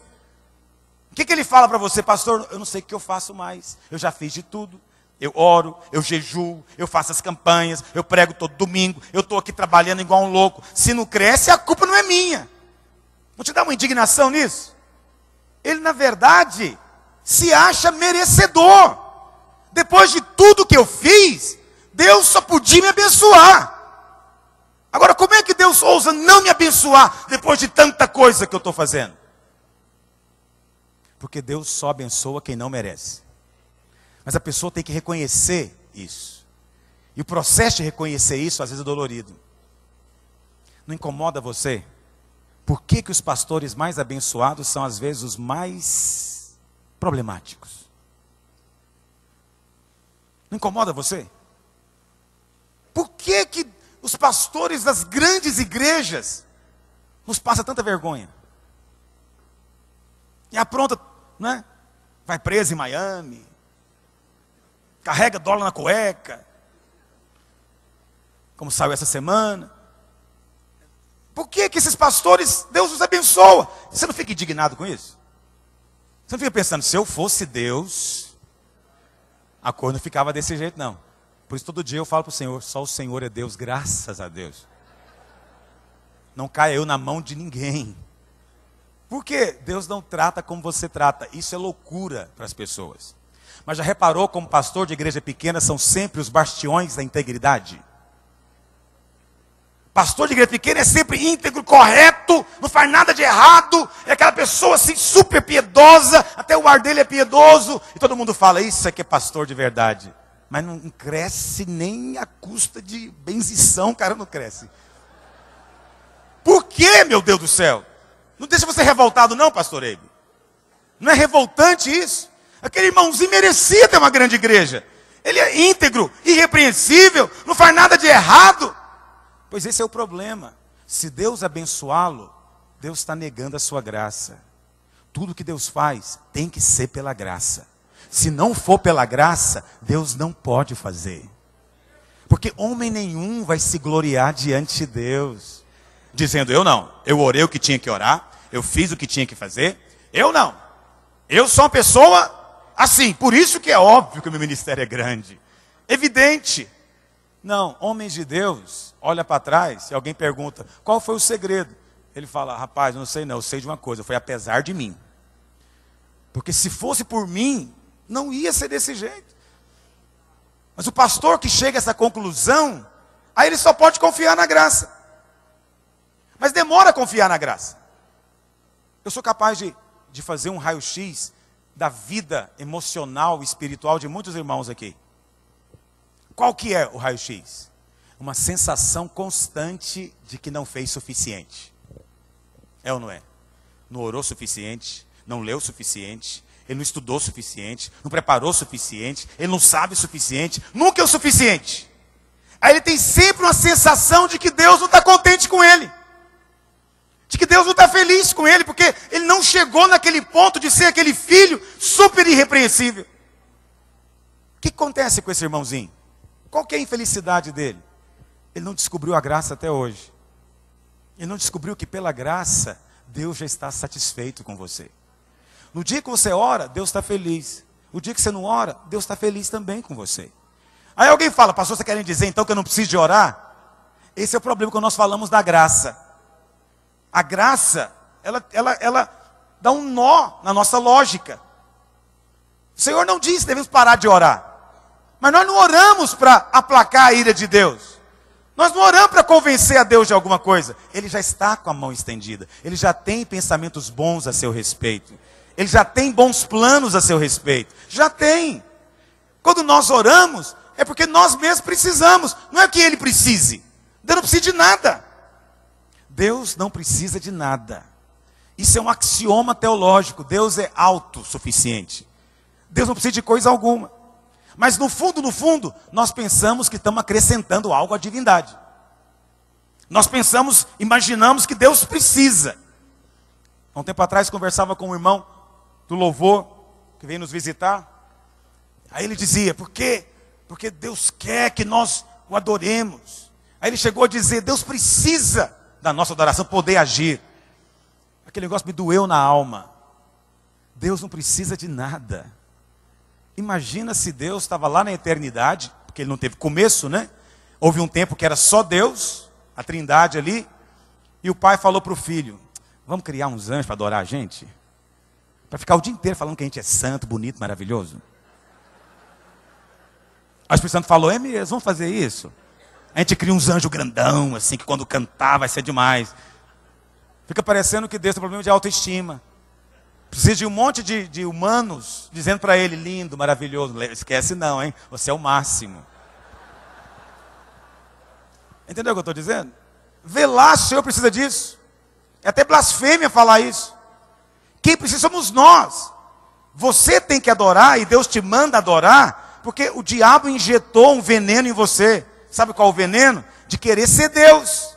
[SPEAKER 1] O que Ele fala para você? Pastor, eu não sei o que eu faço mais. Eu já fiz de tudo. Eu oro, eu jejuo, eu faço as campanhas, eu prego todo domingo, eu estou aqui trabalhando igual um louco. Se não cresce, a culpa não é minha. Não te dá uma indignação nisso? Ele, na verdade, se acha merecedor. Depois de tudo que eu fiz, Deus só podia me abençoar. Agora, como é que Deus ousa não me abençoar depois de tanta coisa que eu estou fazendo? Porque Deus só abençoa quem não merece. Mas a pessoa tem que reconhecer isso. E o processo de reconhecer isso, às vezes, é dolorido. Não incomoda você? Por que os pastores mais abençoados são, às vezes, os mais problemáticos? Não incomoda você? Por que os pastores das grandes igrejas nos passam tanta vergonha? E apronta, né? Vai preso em Miami, carrega dólar na cueca, como saiu essa semana. Por que esses pastores, Deus os abençoa? Você não fica indignado com isso? Você não fica pensando, se eu fosse Deus, a coisa não ficava desse jeito, não. Por isso todo dia eu falo para o Senhor, só o Senhor é Deus, graças a Deus. Não caia eu na mão de ninguém. Por quê? Deus não trata como você trata. Isso é loucura para as pessoas. Mas já reparou como pastor de igreja pequena são sempre os bastiões da integridade? Pastor de igreja pequena é sempre íntegro, correto, não faz nada de errado, é aquela pessoa assim super piedosa, até o ar dele é piedoso, e todo mundo fala, isso aqui é pastor de verdade. Mas não cresce nem a custa de benzição, o cara não cresce. Por quê, meu Deus do céu? Não deixa você revoltado não, pastor Eibe? Não é revoltante isso? Aquele irmãozinho merecia ter uma grande igreja. Ele é íntegro, irrepreensível, não faz nada de errado. Pois esse é o problema. Se Deus abençoá-lo, Deus está negando a sua graça. Tudo que Deus faz tem que ser pela graça. Se não for pela graça, Deus não pode fazer. Porque homem nenhum vai se gloriar diante de Deus, dizendo, eu não, eu orei o que tinha que orar, eu fiz o que tinha que fazer, eu não. Eu sou uma pessoa assim, por isso que é óbvio que o meu ministério é grande. Evidente. Não, homens de Deus, olha para trás e alguém pergunta, qual foi o segredo? Ele fala, rapaz, eu não sei não, eu sei de uma coisa, foi apesar de mim. Porque se fosse por mim, não ia ser desse jeito. Mas o pastor que chega a essa conclusão, aí ele só pode confiar na graça. Mas demora a confiar na graça. Eu sou capaz de fazer um raio-x da vida emocional e espiritual de muitos irmãos aqui. Qual que é o raio-x? Uma sensação constante de que não fez suficiente. É ou não é? Não orou o suficiente, não leu o suficiente, ele não estudou o suficiente, não preparou o suficiente, ele não sabe o suficiente, nunca é o suficiente. Aí ele tem sempre uma sensação de que Deus não está contente com ele. De que Deus não está feliz com ele, porque ele não chegou naquele ponto de ser aquele filho super irrepreensível. O que acontece com esse irmãozinho? Qual que é a infelicidade dele? Ele não descobriu a graça até hoje. Ele não descobriu que pela graça, Deus já está satisfeito com você. No dia que você ora, Deus está feliz. O dia que você não ora, Deus está feliz também com você. Aí alguém fala, pastor, você quer dizer então que eu não preciso de orar? Esse é o problema quando nós falamos da graça. A graça, ela dá um nó na nossa lógica. O Senhor não disse que devemos parar de orar. Mas nós não oramos para aplacar a ira de Deus. Nós não oramos para convencer a Deus de alguma coisa. Ele já está com a mão estendida. Ele já tem pensamentos bons a seu respeito. Ele já tem bons planos a seu respeito. Já tem. Quando nós oramos, é porque nós mesmos precisamos. Não é que Ele precise. Deus não precisa de nada. Deus não precisa de nada. Isso é um axioma teológico. Deus é autossuficiente. Deus não precisa de coisa alguma. Mas no fundo, nós pensamos que estamos acrescentando algo à divindade. Nós pensamos, imaginamos que Deus precisa. Há um tempo atrás conversava com um irmão do louvor, que veio nos visitar. Aí ele dizia, por quê? Porque Deus quer que nós o adoremos. Aí ele chegou a dizer, Deus precisa da nossa adoração, poder agir. Aquele negócio me doeu na alma. Deus não precisa de nada. Imagina se Deus estava lá na eternidade, porque Ele não teve começo, né? Houve um tempo que era só Deus, a trindade ali, e o pai falou para o filho, vamos criar uns anjos para adorar a gente? Para ficar o dia inteiro falando que a gente é santo, bonito, maravilhoso? Aí o Espírito Santo falou, é mesmo, vamos fazer isso? A gente cria uns anjos grandão, assim, que quando cantar vai ser demais. Fica parecendo que Deus tem problema de autoestima. Precisa de um monte de humanos dizendo para ele, lindo, maravilhoso. Esquece não, hein? Você é o máximo. Entendeu o que eu estou dizendo? Vê lá se o Senhor precisa disso. É até blasfêmia falar isso. Quem precisa somos nós. Você tem que adorar e Deus te manda adorar, porque o diabo injetou um veneno em você. Sabe qual é o veneno? De querer ser Deus.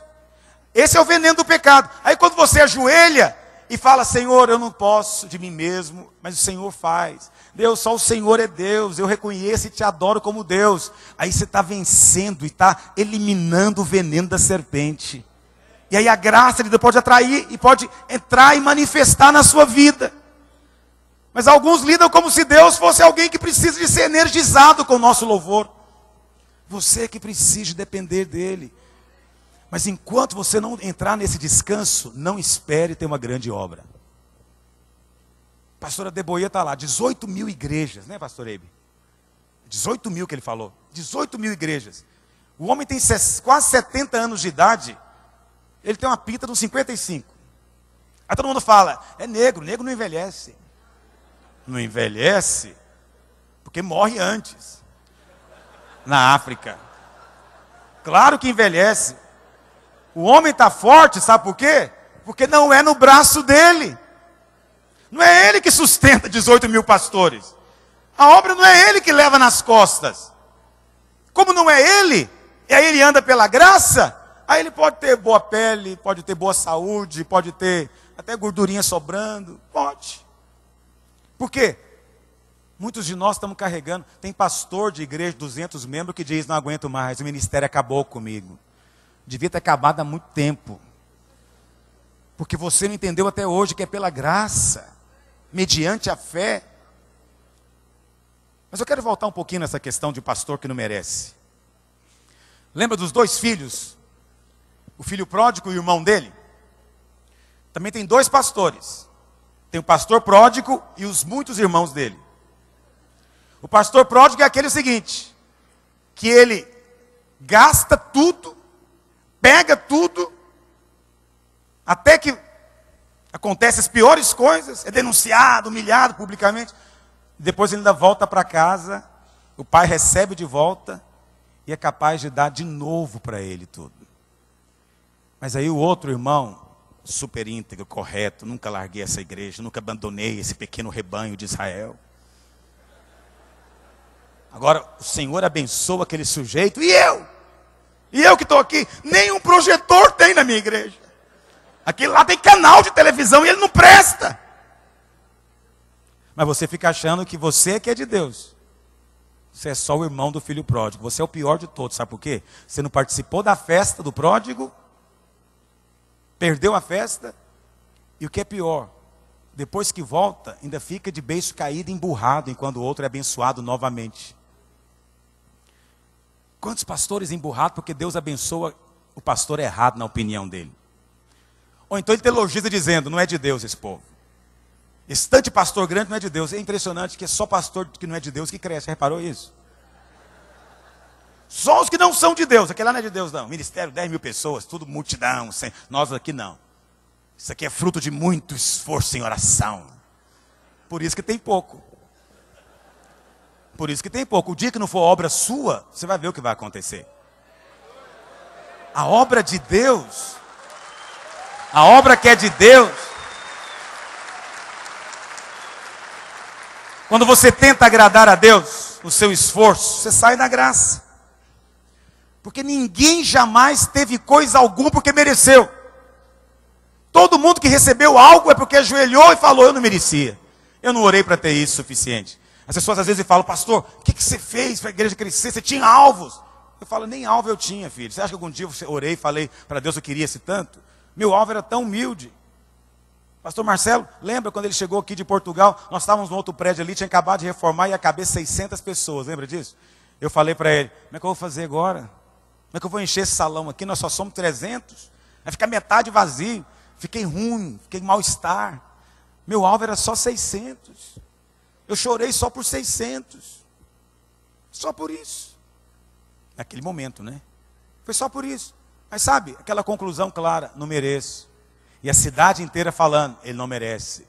[SPEAKER 1] Esse é o veneno do pecado. Aí quando você ajoelha e fala, Senhor, eu não posso de mim mesmo, mas o Senhor faz. Deus, só o Senhor é Deus, eu reconheço e te adoro como Deus. Aí você está vencendo e está eliminando o veneno da serpente. E aí a graça de Deus pode atrair e pode entrar e manifestar na sua vida. Mas alguns lidam como se Deus fosse alguém que precisa de ser energizado com o nosso louvor. Você que precisa depender dEle. Mas enquanto você não entrar nesse descanso, não espere ter uma grande obra. A pastora Deboia está lá, 18 mil igrejas, né, pastor Eibe? 18 mil que ele falou, 18 mil igrejas. O homem tem quase 70 anos de idade, ele tem uma pinta de uns 55. Aí todo mundo fala, é negro, negro não envelhece. Não envelhece, porque morre antes. Na África. Claro que envelhece. O homem está forte, sabe por quê? Porque não é no braço dele. Não é ele que sustenta 18 mil pastores. A obra não é ele que leva nas costas. Como não é ele, e aí ele anda pela graça, aí ele pode ter boa pele, pode ter boa saúde, pode ter até gordurinha sobrando. Pode. Por quê? Muitos de nós estamos carregando. Tem pastor de igreja, 200 membros, que diz, não aguento mais, o ministério acabou comigo. Devia ter acabado há muito tempo. Porque você não entendeu até hoje que é pela graça, mediante a fé. Mas eu quero voltar um pouquinho nessa questão de pastor que não merece. Lembra dos dois filhos? O filho pródigo e o irmão dele? Também tem dois pastores. Tem o pastor pródigo e os muitos irmãos dele. O pastor pródigo é aquele seguinte, que ele gasta tudo, pega tudo, até que acontecem as piores coisas, é denunciado, humilhado publicamente. Depois ele ainda volta para casa, o pai recebe de volta e é capaz de dar de novo para ele tudo. Mas aí o outro irmão, super íntegro, correto, nunca larguei essa igreja, nunca abandonei esse pequeno rebanho de Israel. Agora o Senhor abençoa aquele sujeito, e eu? E eu que estou aqui, nenhum projetor tem na minha igreja. Aquele lá tem canal de televisão e ele não presta. Mas você fica achando que você que é de Deus. Você é só o irmão do filho pródigo. Você é o pior de todos, sabe por quê? Você não participou da festa do pródigo, perdeu a festa, e o que é pior, depois que volta, ainda fica de beiço caído e emburrado, enquanto o outro é abençoado novamente. Quantos pastores emburrados porque Deus abençoa o pastor errado na opinião dele? Ou então ele teologiza dizendo, não é de Deus esse povo. Esse tanto de pastor grande não é de Deus. É impressionante que é só pastor que não é de Deus que cresce. Já reparou isso? Só os que não são de Deus. Aquele lá não é de Deus, não. Ministério, 10 mil pessoas, tudo multidão. Nós aqui não. Isso aqui é fruto de muito esforço em oração. Por isso que tem pouco. Por isso que tem pouco. O dia que não for obra sua, você vai ver o que vai acontecer. A obra de Deus, a obra que é de Deus, quando você tenta agradar a Deus, o seu esforço, você sai da graça. Porque ninguém jamais teve coisa alguma porque mereceu. Todo mundo que recebeu algo é porque ajoelhou e falou, eu não merecia. Eu não orei para ter isso suficiente. As pessoas às vezes falam, pastor, o que você fez para a igreja crescer? Você tinha alvos. Eu falo, nem alvo eu tinha, filho. Você acha que algum dia eu orei e falei para Deus que eu queria esse tanto? Meu alvo era tão humilde. Pastor Marcelo, lembra quando ele chegou aqui de Portugal? Nós estávamos no outro prédio ali, tinha acabado de reformar e ia caber 600 pessoas. Lembra disso? Eu falei para ele, como é que eu vou fazer agora? Como é que eu vou encher esse salão aqui? Nós só somos 300. Vai ficar metade vazio. Fiquei ruim, fiquei mal-estar. Meu alvo era só 600. Eu chorei só por 600. Só por isso. Naquele momento, né? Foi só por isso. Mas sabe, aquela conclusão clara, não mereço. E a cidade inteira falando, ele não merece.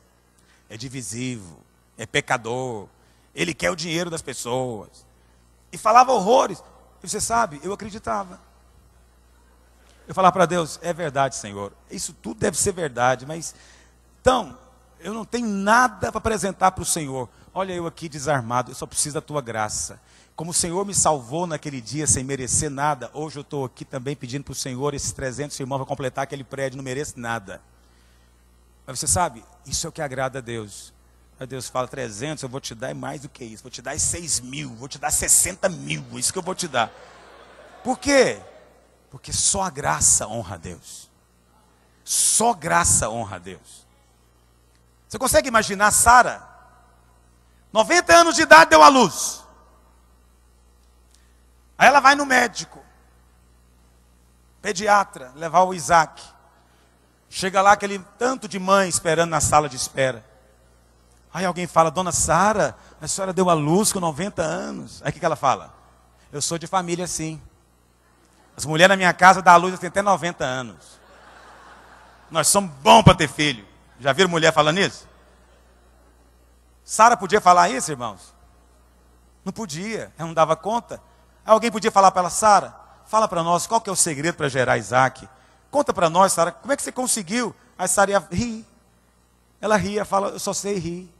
[SPEAKER 1] É divisivo, é pecador. Ele quer o dinheiro das pessoas. E falava horrores. E você sabe, eu acreditava. Eu falava para Deus, é verdade, Senhor. Isso tudo deve ser verdade, mas... Então, eu não tenho nada para apresentar para o Senhor. Olha eu aqui desarmado, eu só preciso da tua graça. Como o Senhor me salvou naquele dia sem merecer nada, hoje eu estou aqui também pedindo para o Senhor esses 300 irmãos para completar aquele prédio, não mereço nada. Mas você sabe, isso é o que agrada a Deus. Aí Deus fala, 300 eu vou te dar mais do que isso, vou te dar 6 mil, vou te dar 60 mil, isso que eu vou te dar. Por quê? Porque só a graça honra a Deus. Só graça honra a Deus. Você consegue imaginar Sara? 90 anos de idade deu à luz. Aí ela vai no médico, pediatra, levar o Isaac. Chega lá aquele tanto de mãe esperando na sala de espera. Aí alguém fala, dona Sara, a senhora deu à luz com 90 anos. Aí o que ela fala? Eu sou de família sim. As mulheres na minha casa dão à luz até 90 anos. Nós somos bons para ter filho. Já viram mulher falando isso? Sara podia falar isso, irmãos? Não podia, ela não dava conta. Aí alguém podia falar para ela, Sara, fala para nós, qual que é o segredo para gerar Isaac? Conta para nós, Sara, como é que você conseguiu? Aí Sara ia rir. Ela ria, fala, eu só sei rir.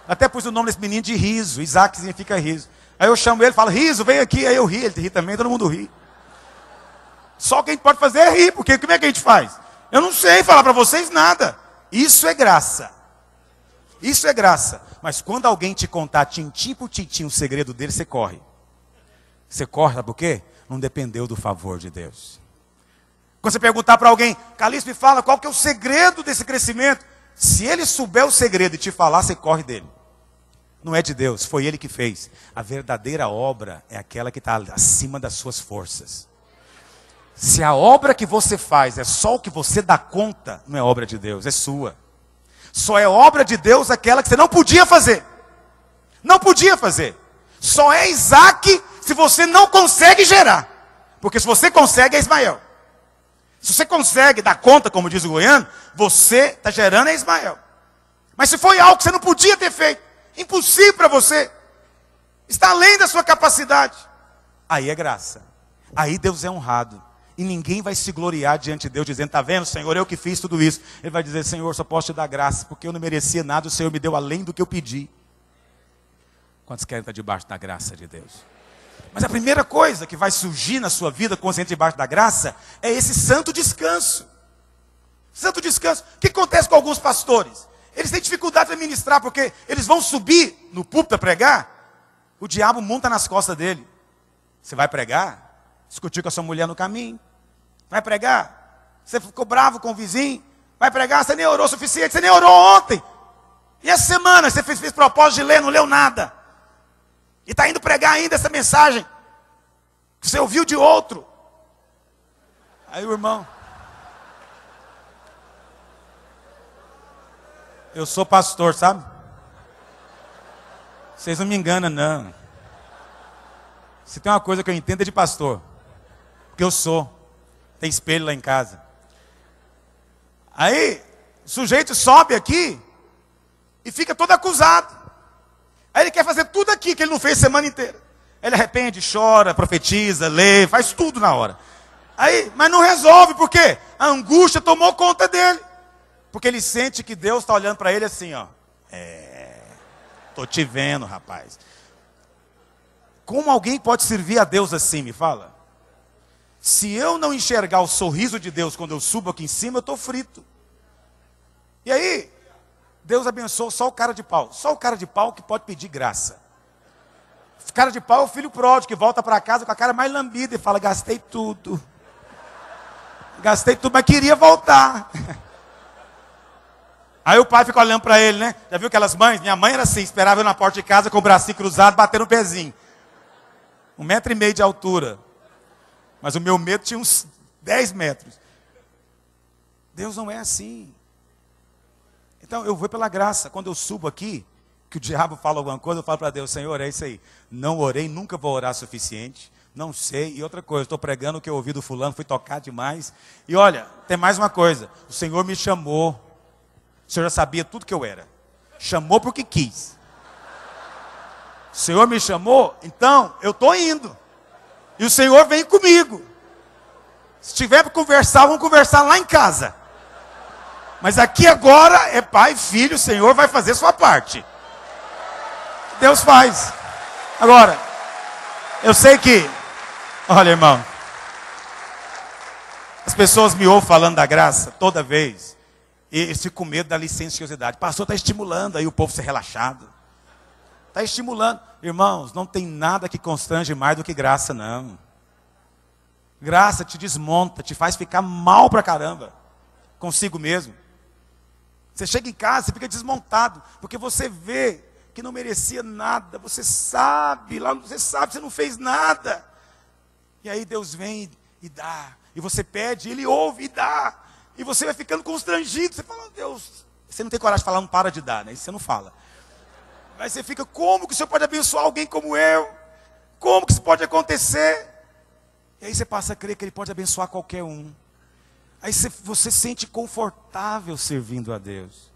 [SPEAKER 1] Até pus o nome desse menino de Riso, Isaac significa riso. Aí eu chamo ele, falo, Riso, vem aqui. Aí eu ri, ele ri também, todo mundo ri. Só o que a gente pode fazer é rir, porque como é que a gente faz? Eu não sei falar para vocês nada. Isso é graça. Isso é graça. Mas quando alguém te contar tintim por tintim o segredo dele, você corre. Você corre, sabe por quê? Não dependeu do favor de Deus. Quando você perguntar para alguém, Calixto, me fala qual que é o segredo desse crescimento. Se ele souber o segredo e te falar, você corre dele. Não é de Deus, foi ele que fez. A verdadeira obra é aquela que está acima das suas forças. Se a obra que você faz é só o que você dá conta, não é obra de Deus, é sua. Só é obra de Deus aquela que você não podia fazer. Não podia fazer. Só é Isaac se você não consegue gerar. Porque se você consegue, é Ismael. Se você consegue dar conta, como diz o goiano, você está gerando é Ismael. Mas se foi algo que você não podia ter feito, impossível para você, está além da sua capacidade, aí é graça. Aí Deus é honrado. E ninguém vai se gloriar diante de Deus dizendo, está vendo, Senhor, eu que fiz tudo isso. Ele vai dizer, Senhor, só posso te dar graça, porque eu não merecia nada, o Senhor me deu além do que eu pedi. Quantos querem estar debaixo da graça de Deus? Mas a primeira coisa que vai surgir na sua vida, quando você entra debaixo da graça, é esse santo descanso. Santo descanso. O que acontece com alguns pastores? Eles têm dificuldade de ministrar, porque eles vão subir no púlpito a pregar, o diabo monta nas costas dele. Você vai pregar? Discutiu com a sua mulher no caminho. Vai pregar? Você ficou bravo com o vizinho? Vai pregar? Você nem orou o suficiente, você nem orou ontem. E essa semana você fez propósito de ler, não leu nada. E está indo pregar ainda essa mensagem que você ouviu de outro. Aí o irmão, Eu sou pastor, sabe? Vocês não me enganam, não. Se tem uma coisa que eu entendo é de pastor. Porque eu sou. Tem espelho lá em casa. Aí, o sujeito sobe aqui e fica todo acusado. Aí ele quer fazer tudo aqui que ele não fez a semana inteira. Ele arrepende, chora, profetiza, lê, faz tudo na hora. Aí, mas não resolve, por quê? A angústia tomou conta dele. Porque ele sente que Deus está olhando para ele assim, ó. Tô te vendo, rapaz. Como alguém pode servir a Deus assim, me fala? Se eu não enxergar o sorriso de Deus quando eu subo aqui em cima, eu estou frito. E aí, Deus abençoou só o cara de pau. Só o cara de pau que pode pedir graça. O cara de pau é o filho pródigo, que volta para casa com a cara mais lambida e fala, gastei tudo. Gastei tudo, mas queria voltar. Aí o pai fica olhando para ele, né? Já viu aquelas mães? Minha mãe era assim, esperava eu na porta de casa com o bracinho cruzado, batendo o pezinho. 1,5 metro de altura. Mas o meu medo tinha uns 10 metros. Deus não é assim. Então eu vou pela graça. Quando eu subo aqui, que o diabo fala alguma coisa, eu falo para Deus, Senhor, é isso aí. Não orei, nunca vou orar o suficiente. Não sei. E outra coisa, estou pregando o que eu ouvi do fulano, fui tocar demais. E olha, tem mais uma coisa. O Senhor me chamou. O Senhor já sabia tudo que eu era. Chamou porque quis. O Senhor me chamou, então eu estou indo. E o Senhor vem comigo. Se tiver para conversar, vamos conversar lá em casa. Mas aqui agora é pai, filho, o Senhor vai fazer sua parte. Deus faz. Agora, eu sei que, olha irmão, as pessoas me ouvem falando da graça toda vez. E eles ficam com medo da licenciosidade. Pastor está estimulando aí o povo a ser relaxado. Está estimulando. Irmãos, não tem nada que constrange mais do que graça, não. Graça te desmonta, te faz ficar mal pra caramba. Consigo mesmo. Você chega em casa, você fica desmontado. Porque você vê que não merecia nada. Você sabe, você não fez nada. E aí Deus vem e dá. E você pede, Ele ouve e dá. E você vai ficando constrangido. Você fala, Deus, você não tem coragem de falar, não para de dar, né? Isso você não fala. Mas você fica, como que o Senhor pode abençoar alguém como eu? Como que isso pode acontecer? E aí você passa a crer que Ele pode abençoar qualquer um. Aí você se sente confortável servindo a Deus.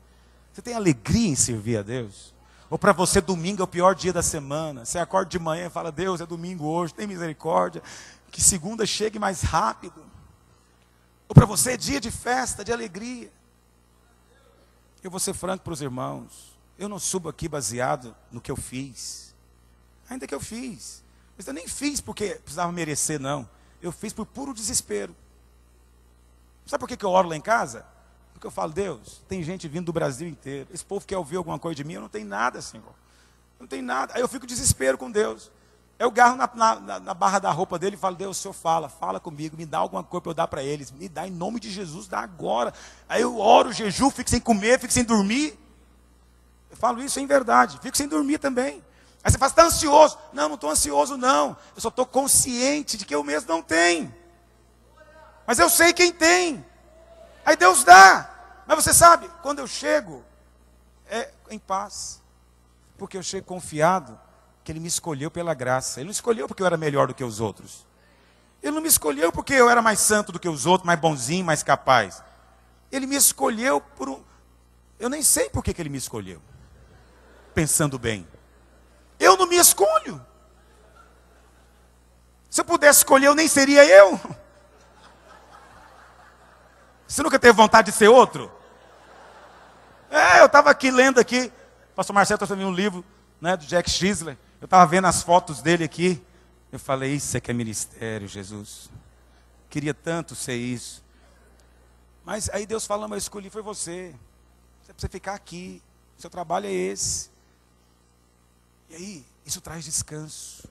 [SPEAKER 1] Você tem alegria em servir a Deus? Ou para você domingo é o pior dia da semana. Você acorda de manhã e fala, Deus, é domingo hoje, tem misericórdia. Que segunda chegue mais rápido. Ou para você é dia de festa, de alegria. Eu vou ser franco para os irmãos. Eu não subo aqui baseado no que eu fiz. Ainda que eu fiz. Mas eu nem fiz porque precisava merecer, não. Eu fiz por puro desespero. Sabe por que eu oro lá em casa? Porque eu falo, Deus, tem gente vindo do Brasil inteiro. Esse povo quer ouvir alguma coisa de mim, eu não tenho nada, Senhor. Não tem nada. Aí eu fico desespero com Deus. Eu garro na barra da roupa dele e falo, Deus, o Senhor fala comigo, me dá alguma coisa para eu dar para eles. Me dá em nome de Jesus, dá agora. Aí eu oro, jejuo, fico sem comer, fico sem dormir. Eu falo isso em verdade, fico sem dormir também. Aí você fala, está ansioso? Não, não estou ansioso não. Eu só estou consciente de que eu mesmo não tenho. Mas eu sei quem tem. Aí Deus dá. Mas você sabe, quando eu chego, é em paz. Porque eu chego confiado que Ele me escolheu pela graça. Ele não escolheu porque eu era melhor do que os outros. Ele não me escolheu porque eu era mais santo do que os outros, mais bonzinho, mais capaz. Ele me escolheu por um... Eu nem sei por que Ele me escolheu. Pensando bem. Eu não me escolho. Se eu pudesse escolher, eu nem seria eu. Você nunca teve vontade de ser outro? Eu estava aqui lendo aqui. O pastor Marcelo trouxe um livro, né, do Jack Chisler. Eu estava vendo as fotos dele aqui. Eu falei, isso é que é ministério, Jesus. Queria tanto ser isso. Mas aí Deus falou, mas eu escolhi, foi você. Você precisa ficar aqui. O seu trabalho é esse. E aí, isso traz descanso.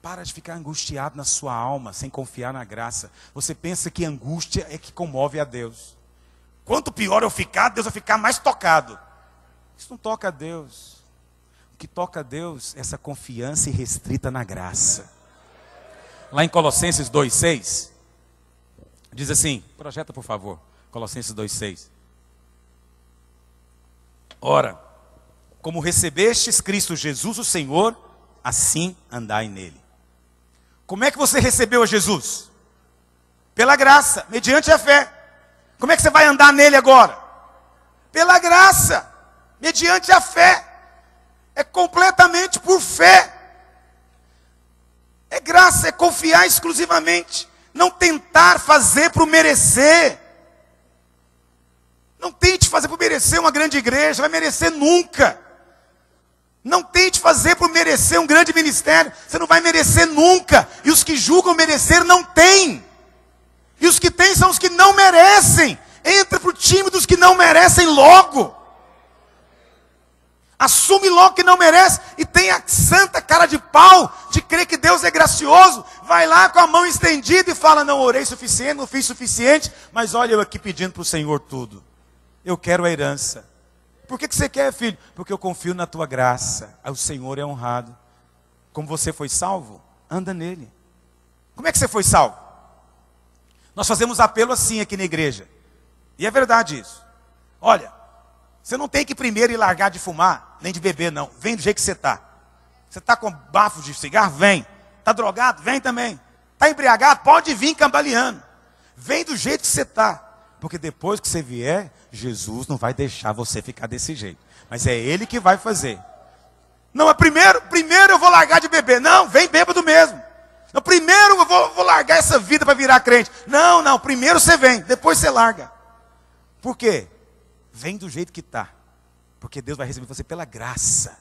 [SPEAKER 1] Para de ficar angustiado na sua alma, sem confiar na graça. Você pensa que angústia é que comove a Deus. Quanto pior eu ficar, Deus vai ficar mais tocado. Isso não toca a Deus. O que toca a Deus é essa confiança irrestrita na graça. Lá em Colossenses 2,6, diz assim, projeta por favor, Colossenses 2,6. Ora, como recebestes Cristo Jesus o Senhor, assim andai nele. Como é que você recebeu a Jesus? Pela graça, mediante a fé. Como é que você vai andar nele agora? Pela graça, mediante a fé. É completamente por fé. É graça, é confiar exclusivamente. Não tentar fazer para merecer. Não tente fazer por merecer uma grande igreja, vai merecer nunca. Não tente fazer por merecer um grande ministério, você não vai merecer nunca. E os que julgam merecer não têm. E os que têm são os que não merecem. Entra para o time dos que não merecem logo. Assume logo que não merece e tem a santa cara de pau de crer que Deus é gracioso. Vai lá com a mão estendida e fala, não orei suficiente, não fiz suficiente, mas olha eu aqui pedindo para o Senhor tudo. Eu quero a herança. Por que você quer, filho? Porque eu confio na tua graça. O Senhor é honrado. Como você foi salvo, anda nele. Como é que você foi salvo? Nós fazemos apelo assim aqui na igreja. E é verdade isso. Olha, você não tem que primeiro ir largar de fumar, nem de beber não. Vem do jeito que você está. Você está com bafo de cigarro? Vem. Está drogado? Vem também. Está embriagado? Pode vir cambaleando. Vem do jeito que você está. Porque depois que você vier, Jesus não vai deixar você ficar desse jeito. Mas é Ele que vai fazer. Não, é primeiro eu vou largar de beber. Não, vem bêbado mesmo. Não, primeiro eu vou largar essa vida para virar crente. Não, primeiro você vem, depois você larga. Por quê? Vem do jeito que está. Porque Deus vai receber você pela graça.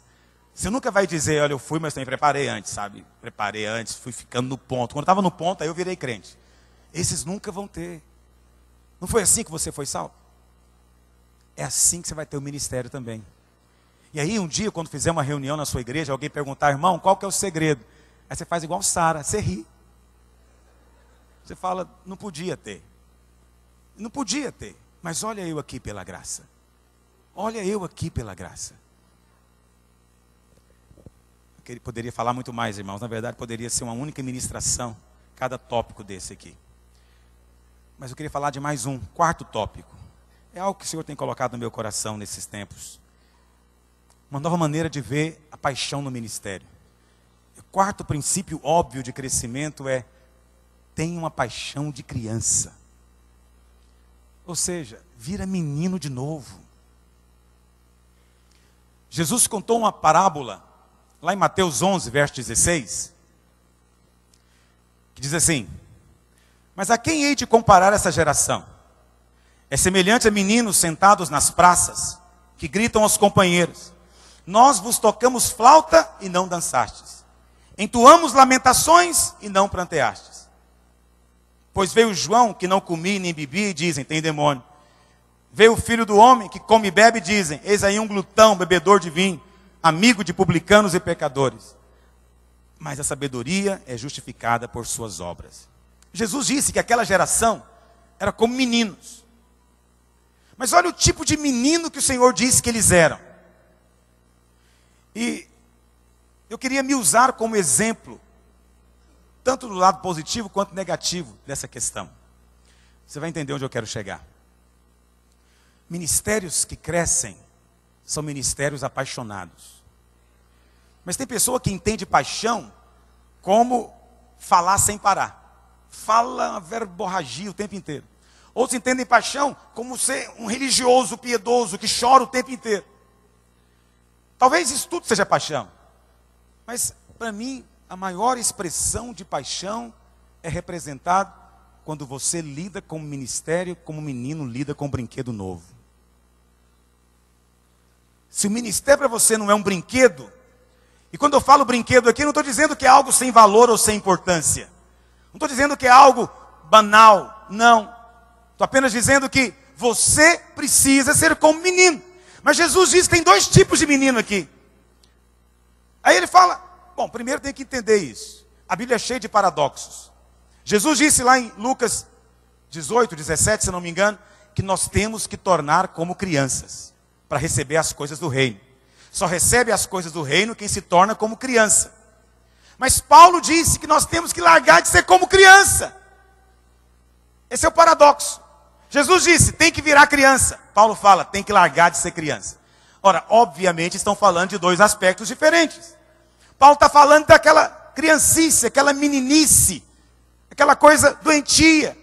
[SPEAKER 1] Você nunca vai dizer, olha, eu fui, mas também preparei antes, sabe? Preparei antes, fui ficando no ponto. Quando eu estava no ponto, aí eu virei crente. Esses nunca vão ter. Não foi assim que você foi salvo? É assim que você vai ter o ministério também. E aí um dia, quando fizer uma reunião na sua igreja, alguém perguntar, irmão, qual que é o segredo? Aí você faz igual Sara, você ri. Você fala, não podia ter. Não podia ter. Mas olha eu aqui pela graça. Olha eu aqui pela graça. Ele poderia falar muito mais, irmãos. Na verdade, poderia ser uma única ministração, cada tópico desse aqui. Mas eu queria falar de mais um, quarto tópico. É algo que o Senhor tem colocado no meu coração nesses tempos. Uma nova maneira de ver a paixão no ministério. O quarto princípio óbvio de crescimento é: tenha uma paixão de criança. Ou seja, vira menino de novo. Jesus contou uma parábola, lá em Mateus 11, verso 16, que diz assim: mas a quem hei de comparar essa geração? É semelhante a meninos sentados nas praças, que gritam aos companheiros: nós vos tocamos flauta e não dançastes. Entoamos lamentações e não pranteastes. Pois veio João, que não comia nem bebia, e dizem, tem demônio. Veio o filho do homem, que come e bebe, e dizem, eis aí um glutão, bebedor de vinho, amigo de publicanos e pecadores. Mas a sabedoria é justificada por suas obras. Jesus disse que aquela geração era como meninos. Mas olha o tipo de menino que o Senhor disse que eles eram. E eu queria me usar como exemplo, tanto do lado positivo quanto negativo dessa questão. Você vai entender onde eu quero chegar. Ministérios que crescem são ministérios apaixonados. Mas tem pessoa que entende paixão como falar sem parar. Fala uma verborragia o tempo inteiro. Outros entendem paixão como ser um religioso piedoso que chora o tempo inteiro. Talvez isso tudo seja paixão. Mas para mim, a maior expressão de paixão é representada quando você lida com o ministério como um menino lida com um brinquedo novo. Se o ministério para você não é um brinquedo, e quando eu falo brinquedo aqui, não estou dizendo que é algo sem valor ou sem importância. Não estou dizendo que é algo banal, não. Estou apenas dizendo que você precisa ser como menino. Mas Jesus diz que tem dois tipos de menino aqui. Aí ele fala, bom, primeiro tem que entender isso. A Bíblia é cheia de paradoxos. Jesus disse lá em Lucas 18, 17, se não me engano, que nós temos que tornar como crianças, para receber as coisas do reino. Só recebe as coisas do reino quem se torna como criança. Mas Paulo disse que nós temos que largar de ser como criança. Esse é o paradoxo. Jesus disse, tem que virar criança. Paulo fala, tem que largar de ser criança. Ora, obviamente estão falando de dois aspectos diferentes. Paulo está falando daquela criancice, aquela meninice, aquela coisa doentia.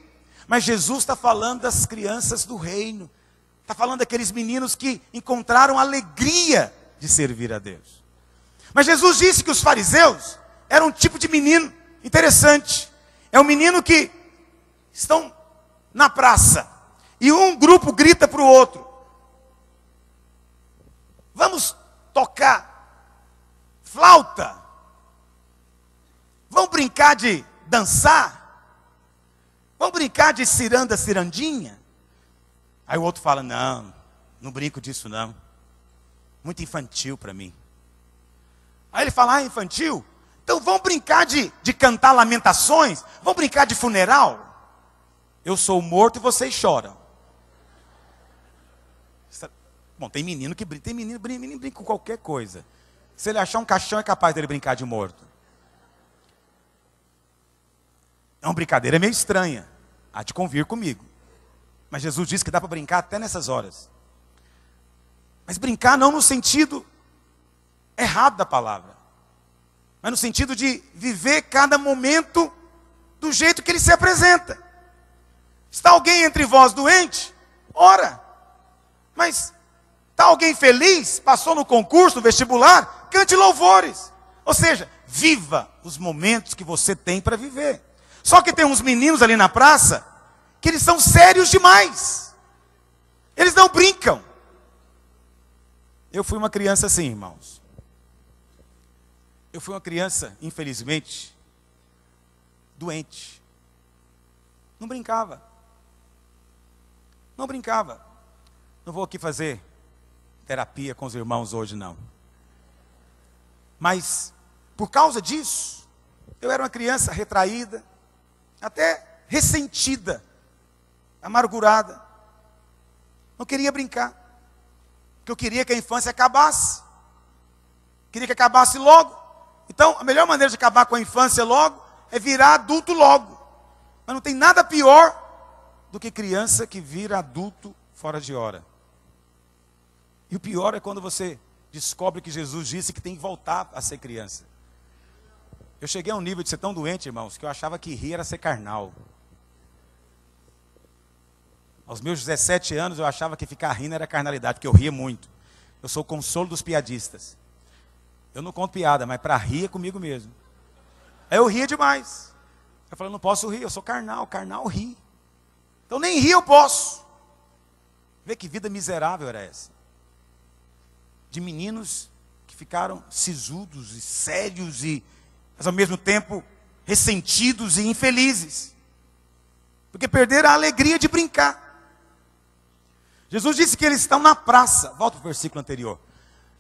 [SPEAKER 1] Mas Jesus está falando das crianças do reino. Está falando daqueles meninos que encontraram alegria de servir a Deus. Mas Jesus disse que os fariseus eram um tipo de menino interessante. É um menino que estão na praça e um grupo grita para o outro: vamos tocar flauta? Vamos brincar de dançar? Vamos brincar de ciranda, cirandinha? Aí o outro fala: não, não brinco disso não. Muito infantil para mim. Aí ele fala: ah, infantil? Então vamos brincar de cantar lamentações? Vamos brincar de funeral? Eu sou morto e vocês choram. Bom, tem menino que brinca, menino brinca com qualquer coisa. Se ele achar um caixão, é capaz dele brincar de morto. É uma brincadeira meio estranha. Há de convir comigo. Mas Jesus disse que dá para brincar até nessas horas. Mas brincar não no sentido errado da palavra, mas no sentido de viver cada momento do jeito que ele se apresenta. Está alguém entre vós doente? Ora. Mas está alguém feliz? Passou no concurso, no vestibular? Cante louvores. Ou seja, viva os momentos que você tem para viver. Só que tem uns meninos ali na praça que eles são sérios demais. Eles não brincam. Eu fui uma criança assim, irmãos. Eu fui uma criança, infelizmente, doente. Não brincava. Não brincava. Não vou aqui fazer terapia com os irmãos hoje, não. Mas, por causa disso, eu era uma criança retraída, até ressentida, amargurada. Não queria brincar. Porque eu queria que a infância acabasse. Queria que acabasse logo. Então, a melhor maneira de acabar com a infância logo é virar adulto logo. Mas não tem nada pior do que criança que vira adulto fora de hora. E o pior é quando você descobre que Jesus disse que tem que voltar a ser criança. Eu cheguei a um nível de ser tão doente, irmãos, que eu achava que rir era ser carnal. Aos meus 17 anos eu achava que ficar rindo era carnalidade, porque eu ria muito. Eu sou o consolo dos piadistas. Eu não conto piada, mas para rir é comigo mesmo. Aí eu ria demais. Eu falei: não posso rir, eu sou carnal, carnal ri. Então nem rir eu posso. Vê que vida miserável era essa. De meninos que ficaram sisudos e sérios, mas ao mesmo tempo ressentidos e infelizes. Porque perderam a alegria de brincar. Jesus disse que eles estão na praça. Volta para o versículo anterior.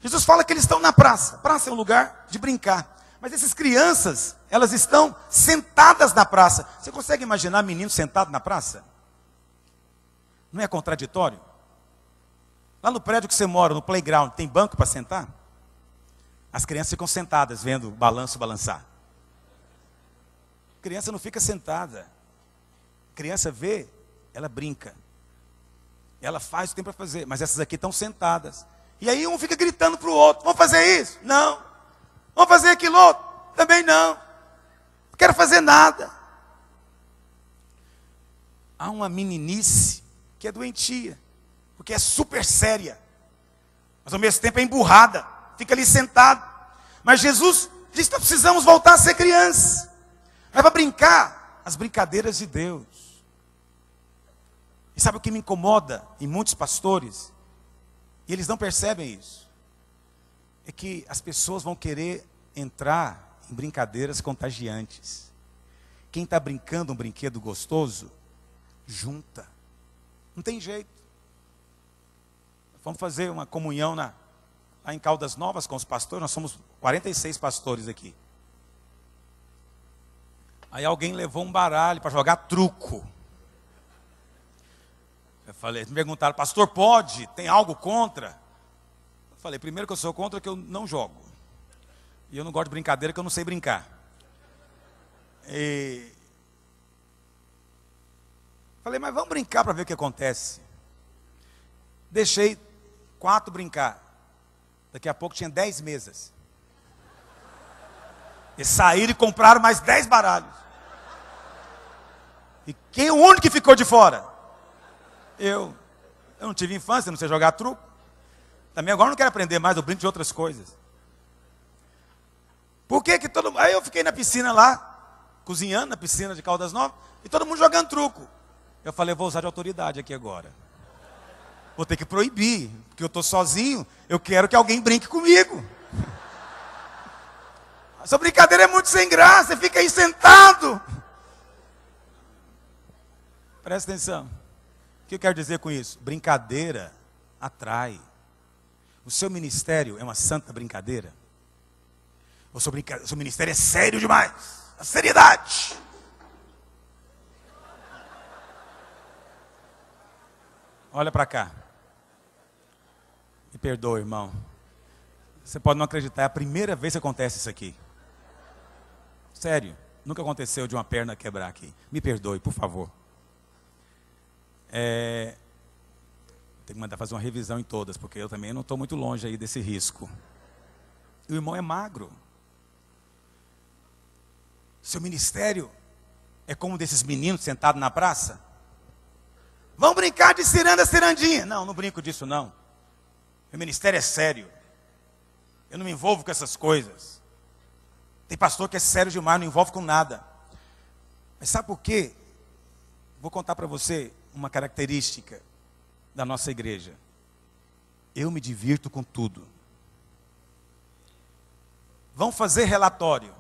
[SPEAKER 1] Jesus fala que eles estão na praça. Praça é um lugar de brincar. Mas essas crianças, elas estão sentadas na praça. Você consegue imaginar menino sentado na praça? Não é contraditório? Lá no prédio que você mora, no playground, tem banco para sentar? As crianças ficam sentadas vendo o balanço balançar. A criança não fica sentada. A criança vê, ela brinca. Ela faz o que tem para fazer. Mas essas aqui estão sentadas. E aí um fica gritando para o outro: vamos fazer isso? Não. Vamos fazer aquilo outro? Também não. Não quero fazer nada. Há uma meninice que é doentia. Porque é super séria. Mas ao mesmo tempo é emburrada. Fica ali sentado. Mas Jesus diz que nós precisamos voltar a ser crianças. É para brincar as brincadeiras de Deus. E sabe o que me incomoda em muitos pastores? E eles não percebem isso. É que as pessoas vão querer entrar em brincadeiras contagiantes. Quem está brincando um brinquedo gostoso, junta. Não tem jeito. Vamos fazer uma comunhão lá em Caldas Novas com os pastores. Nós somos 46 pastores aqui. Aí alguém levou um baralho para jogar truco. Eu falei, me perguntaram: pastor, pode? Tem algo contra? Eu falei: primeiro que eu sou contra, que eu não jogo. E eu não gosto de brincadeira, que eu não sei brincar. Falei: mas vamos brincar para ver o que acontece. Deixei 4 brincar. Daqui a pouco tinha 10 mesas. Eles saíram e compraram mais 10 baralhos. E quem é o único que ficou de fora? Eu não tive infância, não sei jogar truco. Também agora não quero aprender mais, eu brinco de outras coisas. Por que que todo mundo... Aí eu fiquei na piscina lá, cozinhando na piscina de Caldas Novas, e todo mundo jogando truco. Eu falei, vou usar de autoridade aqui agora. Vou ter que proibir, porque eu estou sozinho, eu quero que alguém brinque comigo. Essa brincadeira é muito sem graça, você fica aí sentado. Presta atenção. O que eu quero dizer com isso? Brincadeira atrai. O seu ministério é uma santa brincadeira? O seu ministério é sério demais? A seriedade. Olha para cá. Me perdoa, irmão. Você pode não acreditar, é a primeira vez que acontece isso aqui. Sério, nunca aconteceu de uma perna quebrar aqui. Me perdoe, por favor. Tem que mandar fazer uma revisão em todas, porque eu também não estou muito longe aí desse risco. O irmão é magro. Seu ministério é como desses meninos sentados na praça. Vão brincar de ciranda, cirandinha. Não, não brinco disso não. Meu ministério é sério. Eu não me envolvo com essas coisas. Tem pastor que é sério demais, não envolve com nada. Mas sabe por quê? Vou contar para você uma característica da nossa igreja. Eu me divirto com tudo. Vão fazer relatório.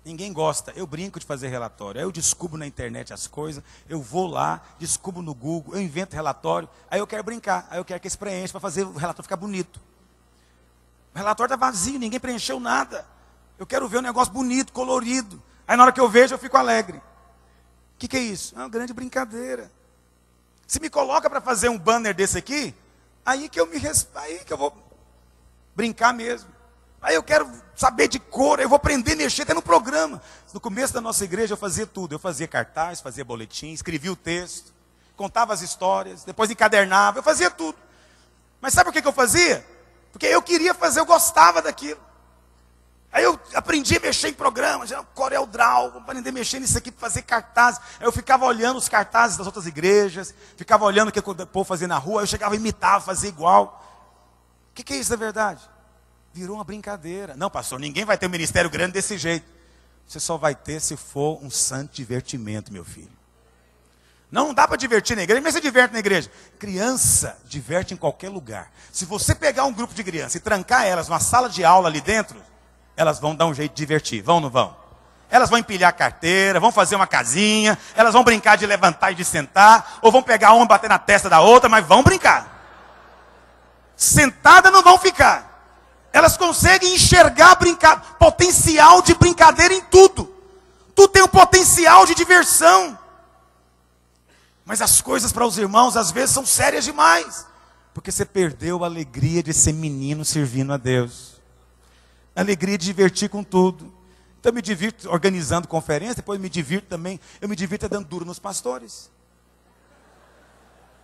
[SPEAKER 1] Ninguém gosta. Eu brinco de fazer relatório. Aí eu descubro na internet as coisas. Eu vou lá, descubro no Google. Eu invento relatório. Aí eu quero brincar. Aí eu quero que eles preenchem para fazer o relatório ficar bonito. O relatório está vazio. Ninguém preencheu nada. Eu quero ver um negócio bonito, colorido. Aí na hora que eu vejo, eu fico alegre. O que é isso? É uma grande brincadeira. Se me coloca para fazer um banner desse aqui, aí que eu vou brincar mesmo. Aí eu quero saber de cor, eu vou aprender a mexer até no programa. No começo da nossa igreja eu fazia tudo. Eu fazia cartaz, fazia boletim, escrevia o texto, contava as histórias, depois encadernava, eu fazia tudo. Mas sabe o que eu fazia? Porque eu queria fazer, eu gostava daquilo. Aí eu aprendi a mexer em programas, Corel Draw, aprendi a mexer nisso aqui, fazer cartazes. Aí eu ficava olhando os cartazes das outras igrejas, ficava olhando o que o povo fazia na rua, aí eu chegava a imitar, fazia igual. O que é isso na verdade? Virou uma brincadeira. Não, pastor, ninguém vai ter um ministério grande desse jeito. Você só vai ter se for um santo divertimento, meu filho. Não dá para divertir na igreja, mas você diverte na igreja. Criança diverte em qualquer lugar. Se você pegar um grupo de crianças e trancar elas numa sala de aula ali dentro, elas vão dar um jeito de divertir, vão ou não vão? Elas vão empilhar a carteira, vão fazer uma casinha, elas vão brincar de levantar e de sentar, ou vão pegar uma e bater na testa da outra, mas vão brincar. Sentada não vão ficar. Elas conseguem enxergar potencial de brincadeira em tudo. Tudo tem um potencial de diversão. Mas as coisas para os irmãos às vezes são sérias demais. Porque você perdeu a alegria de ser menino servindo a Deus. A alegria de divertir com tudo. Então eu me divirto organizando conferência, depois eu me divirto também. Eu me divirto dando duro nos pastores.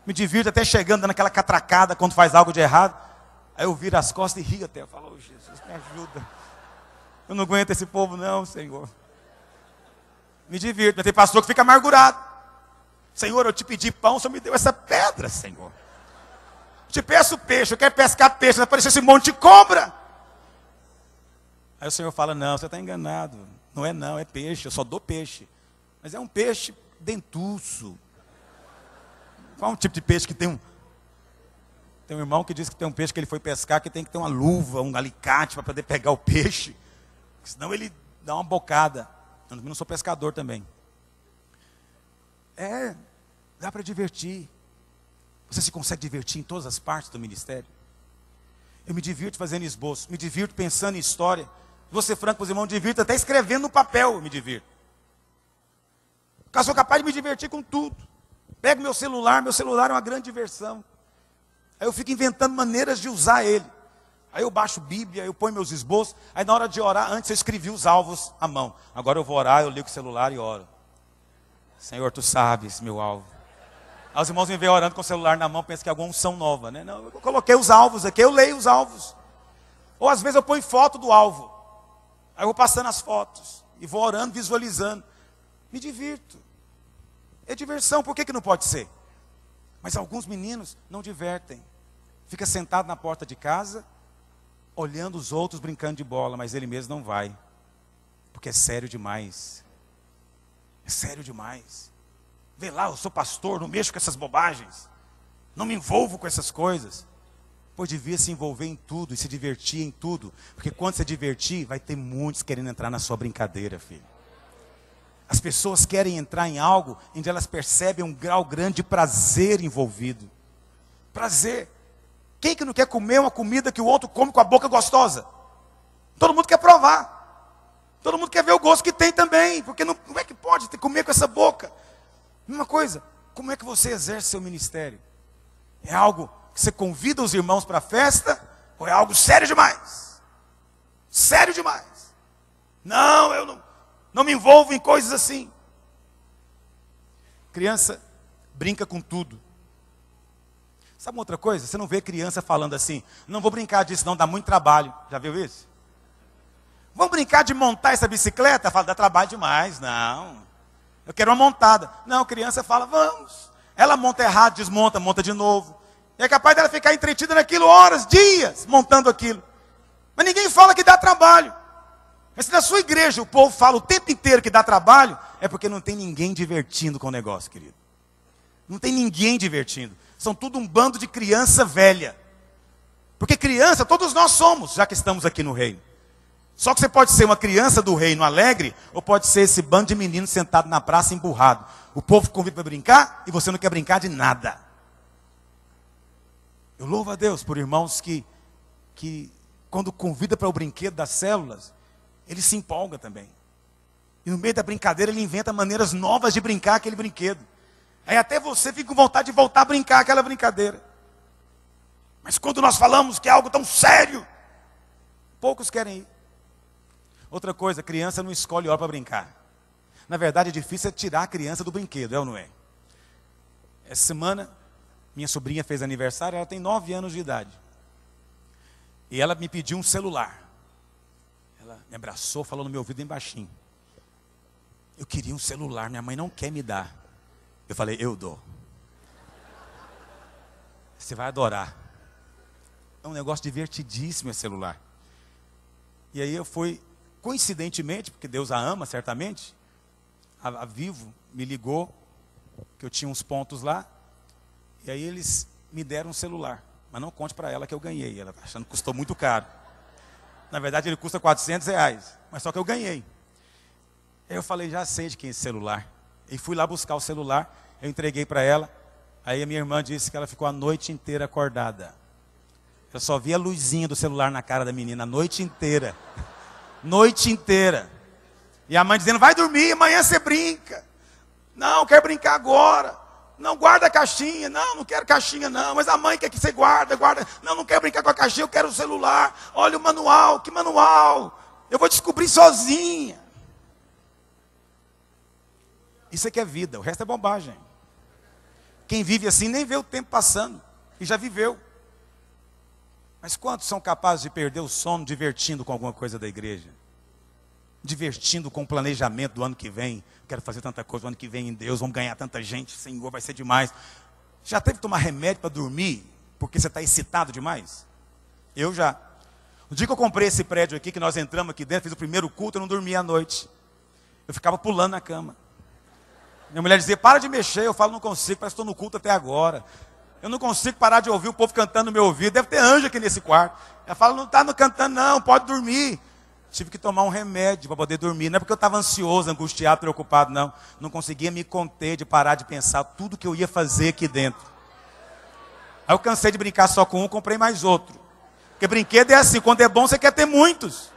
[SPEAKER 1] Me divirto até chegando, dando aquela catracada quando faz algo de errado. Aí eu viro as costas e rio até. Eu falo, oh, Jesus, me ajuda. Eu não aguento esse povo não, Senhor. Me divirto. Mas tem pastor que fica amargurado. Senhor, eu te pedi pão, o Senhor me deu essa pedra, Senhor. Eu te peço peixe, eu quero pescar peixe, vai aparecer esse monte de cobra. Aí o Senhor fala, não, você está enganado. Não, é peixe, eu só dou peixe. Mas é um peixe dentuço. Qual é um tipo de peixe que tem um... Tem um irmão que diz que tem um peixe que ele foi pescar, que tem que ter uma luva, um alicate para poder pegar o peixe. Senão ele dá uma bocada. Eu não sou pescador também. Dá para divertir. Você se consegue divertir em todas as partes do ministério? Eu me divirto fazendo esboço, me divirto pensando em história. Vou ser franco com os irmãos, me divirto até escrevendo no papel, eu me divirto. Eu sou capaz de me divertir com tudo. Pego meu celular é uma grande diversão. Aí eu fico inventando maneiras de usar ele. Aí eu baixo Bíblia, eu ponho meus esboços. Aí na hora de orar, antes eu escrevi os alvos à mão. Agora eu vou orar, eu ligo o celular e oro. Senhor, tu sabes meu alvo. Aí os irmãos me veem orando com o celular na mão, pensam que é alguma unção nova, né? Não, eu coloquei os alvos aqui, eu leio os alvos. Ou às vezes eu ponho foto do alvo. Aí eu vou passando as fotos. E vou orando, visualizando. Me divirto. É diversão, por que não pode ser? Mas alguns meninos não divertem. Fica sentado na porta de casa, olhando os outros brincando de bola, mas ele mesmo não vai. Porque é sério demais. É sério demais. Vê lá, eu sou pastor, não mexo com essas bobagens. Não me envolvo com essas coisas. Pois devia se envolver em tudo e se divertir em tudo. Porque quando se divertir, vai ter muitos querendo entrar na sua brincadeira, filho. As pessoas querem entrar em algo onde elas percebem um grau grande de prazer envolvido. Prazer. Quem que não quer comer uma comida que o outro come com a boca gostosa? Todo mundo quer provar. Todo mundo quer ver o gosto que tem também. Porque não, como é que pode comer com essa boca? Mesma coisa, como é que você exerce seu ministério? É algo que você convida os irmãos para a festa? Ou é algo sério demais? Sério demais. Não, eu não me envolvo em coisas assim. Criança brinca com tudo. Sabe outra coisa? Você não vê criança falando assim, não vou brincar disso não, dá muito trabalho. Já viu isso? Vamos brincar de montar essa bicicleta? Fala, dá trabalho demais. Não, eu quero uma montada. Não, criança fala, vamos. Ela monta errado, desmonta, monta de novo. E é capaz dela ficar entretida naquilo horas, dias, montando aquilo. Mas ninguém fala que dá trabalho. Mas se na sua igreja o povo fala o tempo inteiro que dá trabalho, é porque não tem ninguém divertindo com o negócio, querido. Não tem ninguém divertindo. São tudo um bando de criança velha. Porque criança, todos nós somos, já que estamos aqui no reino. Só que você pode ser uma criança do reino alegre, ou pode ser esse bando de meninos sentado na praça emburrado. O povo convida para brincar, e você não quer brincar de nada. Eu louvo a Deus por irmãos que quando convida para o brinquedo das células, ele se empolga também. E no meio da brincadeira ele inventa maneiras novas de brincar aquele brinquedo. Aí até você fica com vontade de voltar a brincar aquela brincadeira. Mas quando nós falamos que é algo tão sério, poucos querem ir. Outra coisa, a criança não escolhe hora para brincar. Na verdade é difícil tirar a criança do brinquedo, é ou não é? Essa semana, minha sobrinha fez aniversário, ela tem 9 anos de idade. E ela me pediu um celular. Ela me abraçou, falou no meu ouvido bem baixinho. Eu queria um celular, minha mãe não quer me dar. Eu falei, eu dou. Você vai adorar. É um negócio divertidíssimo esse celular. E aí eu fui, coincidentemente, porque Deus a ama certamente, a Vivo me ligou, que eu tinha uns pontos lá, e aí eles me deram um celular. Mas não conte para ela que eu ganhei, ela está achando que custou muito caro. Na verdade ele custa R$400, mas só que eu ganhei. Aí eu falei, já sei de quem é esse celular. E fui lá buscar o celular, eu entreguei para ela. Aí a minha irmã disse que ela ficou a noite inteira acordada. Eu só vi a luzinha do celular na cara da menina a noite inteira. Noite inteira. E a mãe dizendo, vai dormir, amanhã você brinca. Não, quero brincar agora. Não, guarda a caixinha. Não, não quero caixinha não. Mas a mãe quer que você guarda. Não, não quero brincar com a caixinha, eu quero o celular. Olha o manual, que manual? Eu vou descobrir sozinha. Isso aqui é vida, o resto é bobagem. Quem vive assim nem vê o tempo passando. E já viveu. Mas quantos são capazes de perder o sono divertindo com alguma coisa da igreja? Divertindo com o planejamento do ano que vem. Quero fazer tanta coisa no ano que vem em Deus, vamos ganhar tanta gente, Senhor, vai ser demais. Já teve que tomar remédio para dormir porque você está excitado demais? Eu já. No dia que eu comprei esse prédio aqui, que nós entramos aqui dentro, fiz o primeiro culto, eu não dormia à noite. Eu ficava pulando na cama. Minha mulher dizia, para de mexer. Eu falo, não consigo, parece que estou no culto até agora. Eu não consigo parar de ouvir o povo cantando no meu ouvido. Deve ter anjo aqui nesse quarto. Ela fala, não está cantando não, pode dormir. Tive que tomar um remédio para poder dormir. Não é porque eu estava ansioso, angustiado, preocupado, não. Não conseguia me conter de parar de pensar tudo que eu ia fazer aqui dentro. Aí eu cansei de brincar só com um, comprei mais outro. Porque brinquedo é assim, quando é bom você quer ter muitos.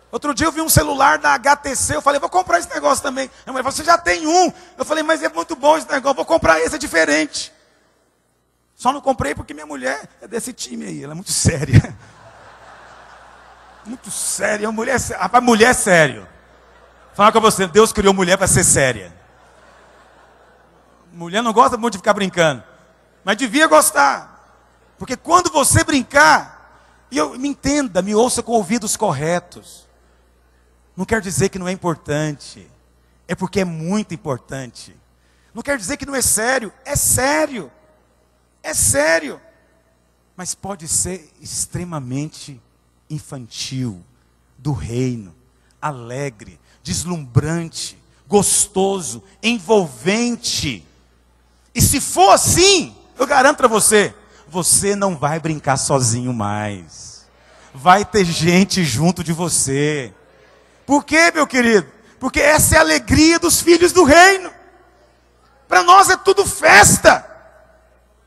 [SPEAKER 1] Outro dia eu vi um celular da HTC, eu falei, vou comprar esse negócio também. A mulher falou, você já tem um. Eu falei, mas é muito bom esse negócio, vou comprar esse, é diferente. Só não comprei porque minha mulher é desse time aí, ela é muito séria. Muito séria, rapaz, mulher é sério. Falar com você, Deus criou mulher para ser séria. Mulher não gosta muito de ficar brincando, mas devia gostar. Porque quando você brincar, E me entenda, me ouça com ouvidos corretos. Não quer dizer que não é importante. É porque é muito importante. Não quer dizer que não é sério. É sério. É sério. Mas pode ser extremamente infantil, do reino, alegre, deslumbrante, gostoso, envolvente. E se for assim, eu garanto para você, você não vai brincar sozinho mais. Vai ter gente junto de você. Por quê, meu querido? Porque essa é a alegria dos filhos do reino. Para nós é tudo festa.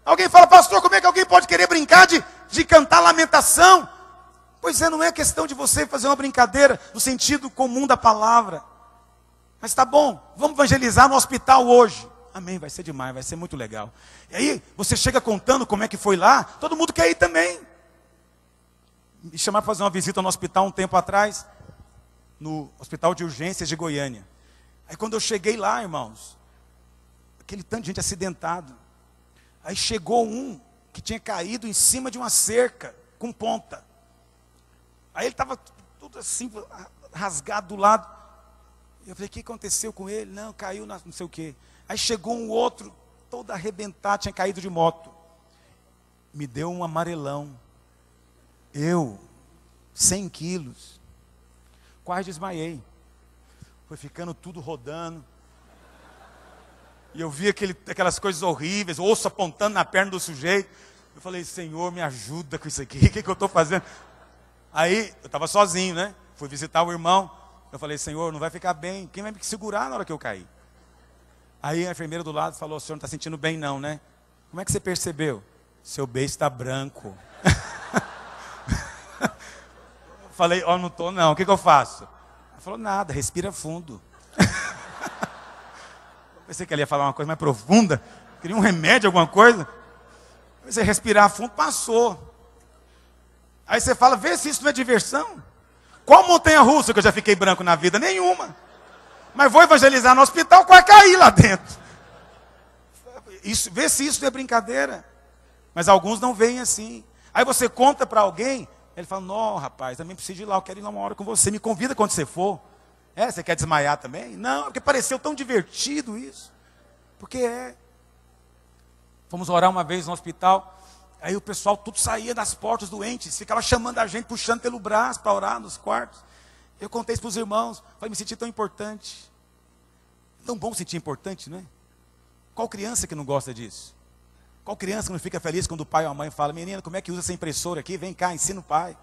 [SPEAKER 1] Alguém fala, pastor, como é que alguém pode querer brincar de cantar lamentação? Pois é, não é questão de você fazer uma brincadeira no sentido comum da palavra. Mas tá bom, vamos evangelizar no hospital hoje. Amém, vai ser demais, vai ser muito legal. E aí, você chega contando como é que foi lá, todo mundo quer ir também. Me chamaram para fazer uma visita no hospital um tempo atrás, no Hospital de Urgências de Goiânia. Aí quando eu cheguei lá, irmãos, aquele tanto de gente acidentado. Aí chegou um que tinha caído em cima de uma cerca, com ponta. Aí ele estava tudo assim, rasgado do lado. Eu falei, o que aconteceu com ele? Não, caiu não sei o quê. Aí chegou um outro, todo arrebentado, tinha caído de moto. Me deu um amarelão. Eu, 100 quilos. Quase desmaiei. Foi ficando tudo rodando. E eu vi aquelas coisas horríveis, osso apontando na perna do sujeito. Eu falei, Senhor, me ajuda com isso aqui. O que eu estou fazendo? Aí, eu estava sozinho, né? Fui visitar o irmão. Eu falei, Senhor, não vai ficar bem. Quem vai me segurar na hora que eu cair? Aí a enfermeira do lado falou, o senhor não está sentindo bem não, né? Como é que você percebeu? Seu beijo está branco. Falei, não estou não. O que eu faço? Ela falou, nada, respira fundo. Pensei que ela ia falar uma coisa mais profunda. Queria um remédio, alguma coisa. Você respirar fundo, passou. Aí você fala, vê se isso não é diversão. Qual montanha-russa que eu já fiquei branco na vida? Nenhuma. Mas vou evangelizar no hospital, quase cair lá dentro. Vê se isso não é brincadeira. Mas alguns não veem assim. Aí você conta para alguém, ele fala, não, rapaz, também preciso ir lá, eu quero ir lá uma hora com você. Me convida quando você for. Você quer desmaiar também? Não, porque pareceu tão divertido isso. Porque é. Fomos orar uma vez no hospital. Aí o pessoal tudo saía das portas doentes. Ficava chamando a gente, puxando pelo braço para orar nos quartos. Eu contei isso para os irmãos. Falei, me senti tão importante. Tão bom sentir importante, não é? Qual criança que não gosta disso? Qual criança que não fica feliz quando o pai ou a mãe fala, menina, como é que usa essa impressora aqui? Vem cá, ensina o pai.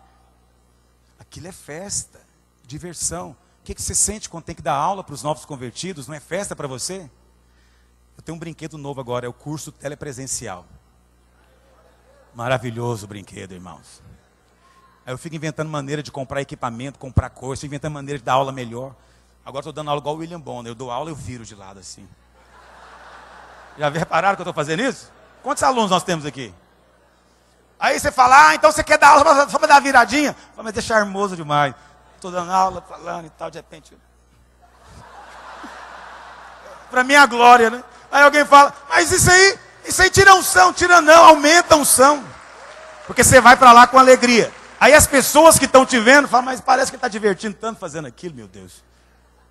[SPEAKER 1] Aquilo é festa, diversão. O que você sente quando tem que dar aula para os novos convertidos? Não é festa para você? Eu tenho um brinquedo novo agora, é o curso telepresencial. Maravilhoso o brinquedo, irmãos. Aí eu fico inventando maneira de comprar equipamento, comprar coisa, fico inventando maneira de dar aula melhor. Agora estou dando aula igual o William Bonner, eu dou aula e eu viro de lado assim. Já repararam que eu estou fazendo isso? Quantos alunos nós temos aqui? Aí você fala, então você quer dar aula só para dar uma viradinha? Fala, mas é charmoso demais. Estou dando aula, falando e tal, de repente. Para mim é a glória, né? Aí alguém fala, mas isso aí tira unção, tira não, aumenta a unção. Porque você vai para lá com alegria. Aí as pessoas que estão te vendo falam, mas parece que está divertindo tanto fazendo aquilo, meu Deus.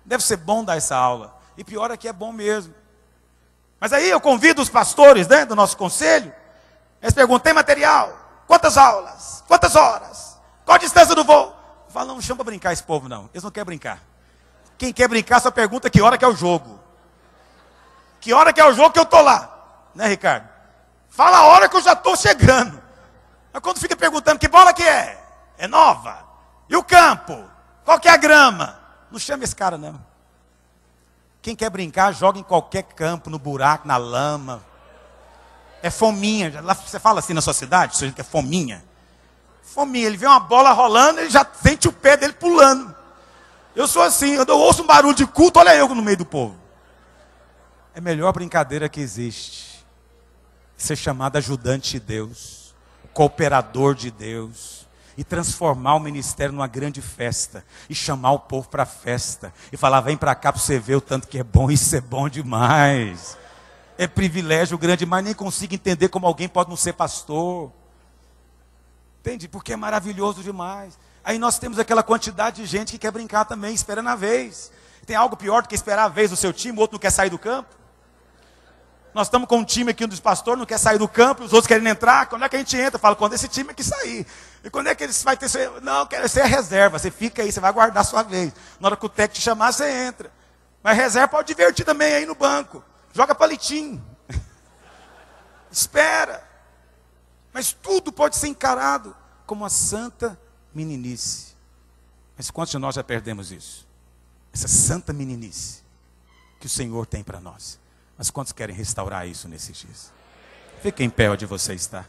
[SPEAKER 1] Deve ser bom dar essa aula. E pior é que é bom mesmo. Mas aí eu convido os pastores, né, do nosso conselho. Eles perguntam, tem material? Quantas aulas? Quantas horas? Qual a distância do voo? Eu falo, não chama para brincar esse povo não. Eles não querem brincar. Quem quer brincar só pergunta que hora que é o jogo. Que hora que é o jogo que eu estou lá. Né, Ricardo? Fala a hora que eu já estou chegando. Mas quando fica perguntando que bola que é? É nova? E o campo? Qual que é a grama? Não chama esse cara não. Quem quer brincar, joga em qualquer campo, no buraco, na lama. É fominha. Lá você fala assim na sua cidade, você que é fominha. Fominha, ele vê uma bola rolando, ele já sente o pé dele pulando. Eu sou assim, eu ouço um barulho de culto, olha eu no meio do povo. É a melhor brincadeira que existe. Ser chamado ajudante de Deus, cooperador de Deus. E transformar o ministério numa grande festa. E chamar o povo para a festa. E falar, vem para cá para você ver o tanto que é bom. Isso é bom demais. É privilégio grande, mas nem consigo entender como alguém pode não ser pastor. Entende? Porque é maravilhoso demais. Aí nós temos aquela quantidade de gente que quer brincar também, esperando a vez. Tem algo pior do que esperar a vez do seu time, o outro não quer sair do campo. Nós estamos com um time aqui, um dos pastores não quer sair do campo, os outros querem entrar. Quando é que a gente entra? Fala, quando esse time aqui sair. E quando é que eles vai ter... Não, quero ser reserva. Você fica aí, você vai guardar a sua vez. Na hora que o técnico te chamar, você entra. Mas reserva pode divertir também aí no banco. Joga palitinho. Espera. Mas tudo pode ser encarado como uma santa meninice. Mas quantos de nós já perdemos isso? Essa santa meninice que o Senhor tem para nós. Mas quantos querem restaurar isso nesses dias? Fique em pé onde você está.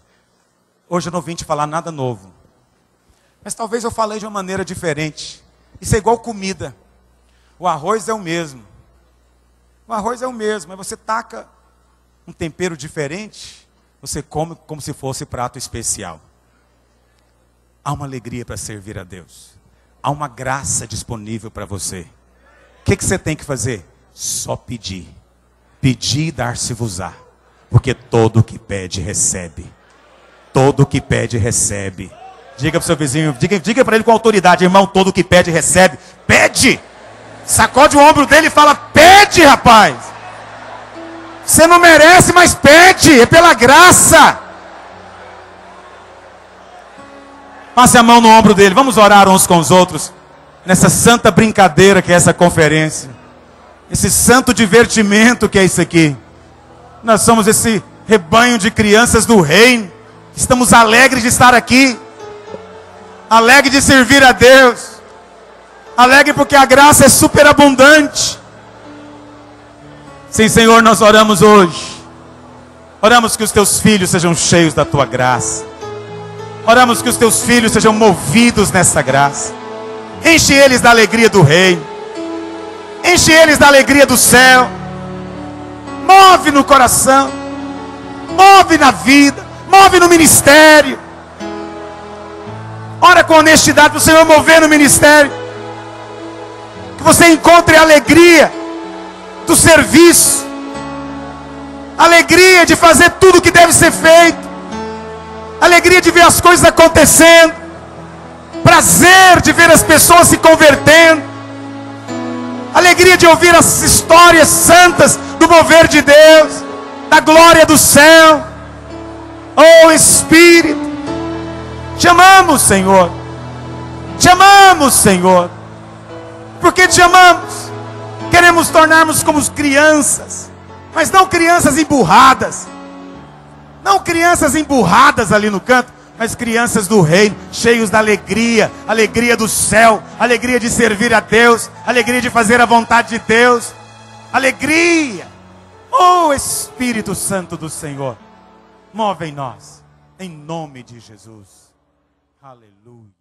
[SPEAKER 1] Hoje eu não vim te falar nada novo. Mas talvez eu falei de uma maneira diferente. Isso é igual comida. O arroz é o mesmo. O arroz é o mesmo. Mas você taca um tempero diferente, você come como se fosse prato especial. Há uma alegria para servir a Deus. Há uma graça disponível para você. O que você tem que fazer? Só pedir. Pedir e dar-se-vos-á. Porque todo o que pede, recebe. Todo o que pede, recebe. Diga para o seu vizinho, diga para ele com autoridade, irmão, todo o que pede, recebe. Pede! Sacode o ombro dele e fala, pede, rapaz! Você não merece, mas pede, é pela graça. Passe a mão no ombro dele, vamos orar uns com os outros. Nessa santa brincadeira que é essa conferência. Esse santo divertimento que é isso aqui. Nós somos esse rebanho de crianças do reino. Estamos alegres de estar aqui. Alegre de servir a Deus. Alegre porque a graça é superabundante. Sim, Senhor, nós oramos hoje. Oramos que os teus filhos sejam cheios da tua graça. Oramos que os teus filhos sejam movidos nessa graça. Enche eles da alegria do reino. Enche eles da alegria do céu. Move no coração. Move na vida. Move no ministério. Ora com honestidade para o Senhor mover no ministério. Que você encontre a alegria do serviço. Alegria de fazer tudo o que deve ser feito. Alegria de ver as coisas acontecendo. Prazer de ver as pessoas se convertendo. Alegria de ouvir as histórias santas do mover de Deus, da glória do céu. Oh Espírito, te amamos, Senhor. Te amamos, Senhor. Porque te amamos. Queremos tornarmos como crianças, mas não crianças emburradas. Não crianças emburradas ali no canto, mas crianças do reino, cheios da alegria, alegria do céu, alegria de servir a Deus, alegria de fazer a vontade de Deus, alegria. Oh Espírito Santo do Senhor, move em nós, em nome de Jesus. Aleluia.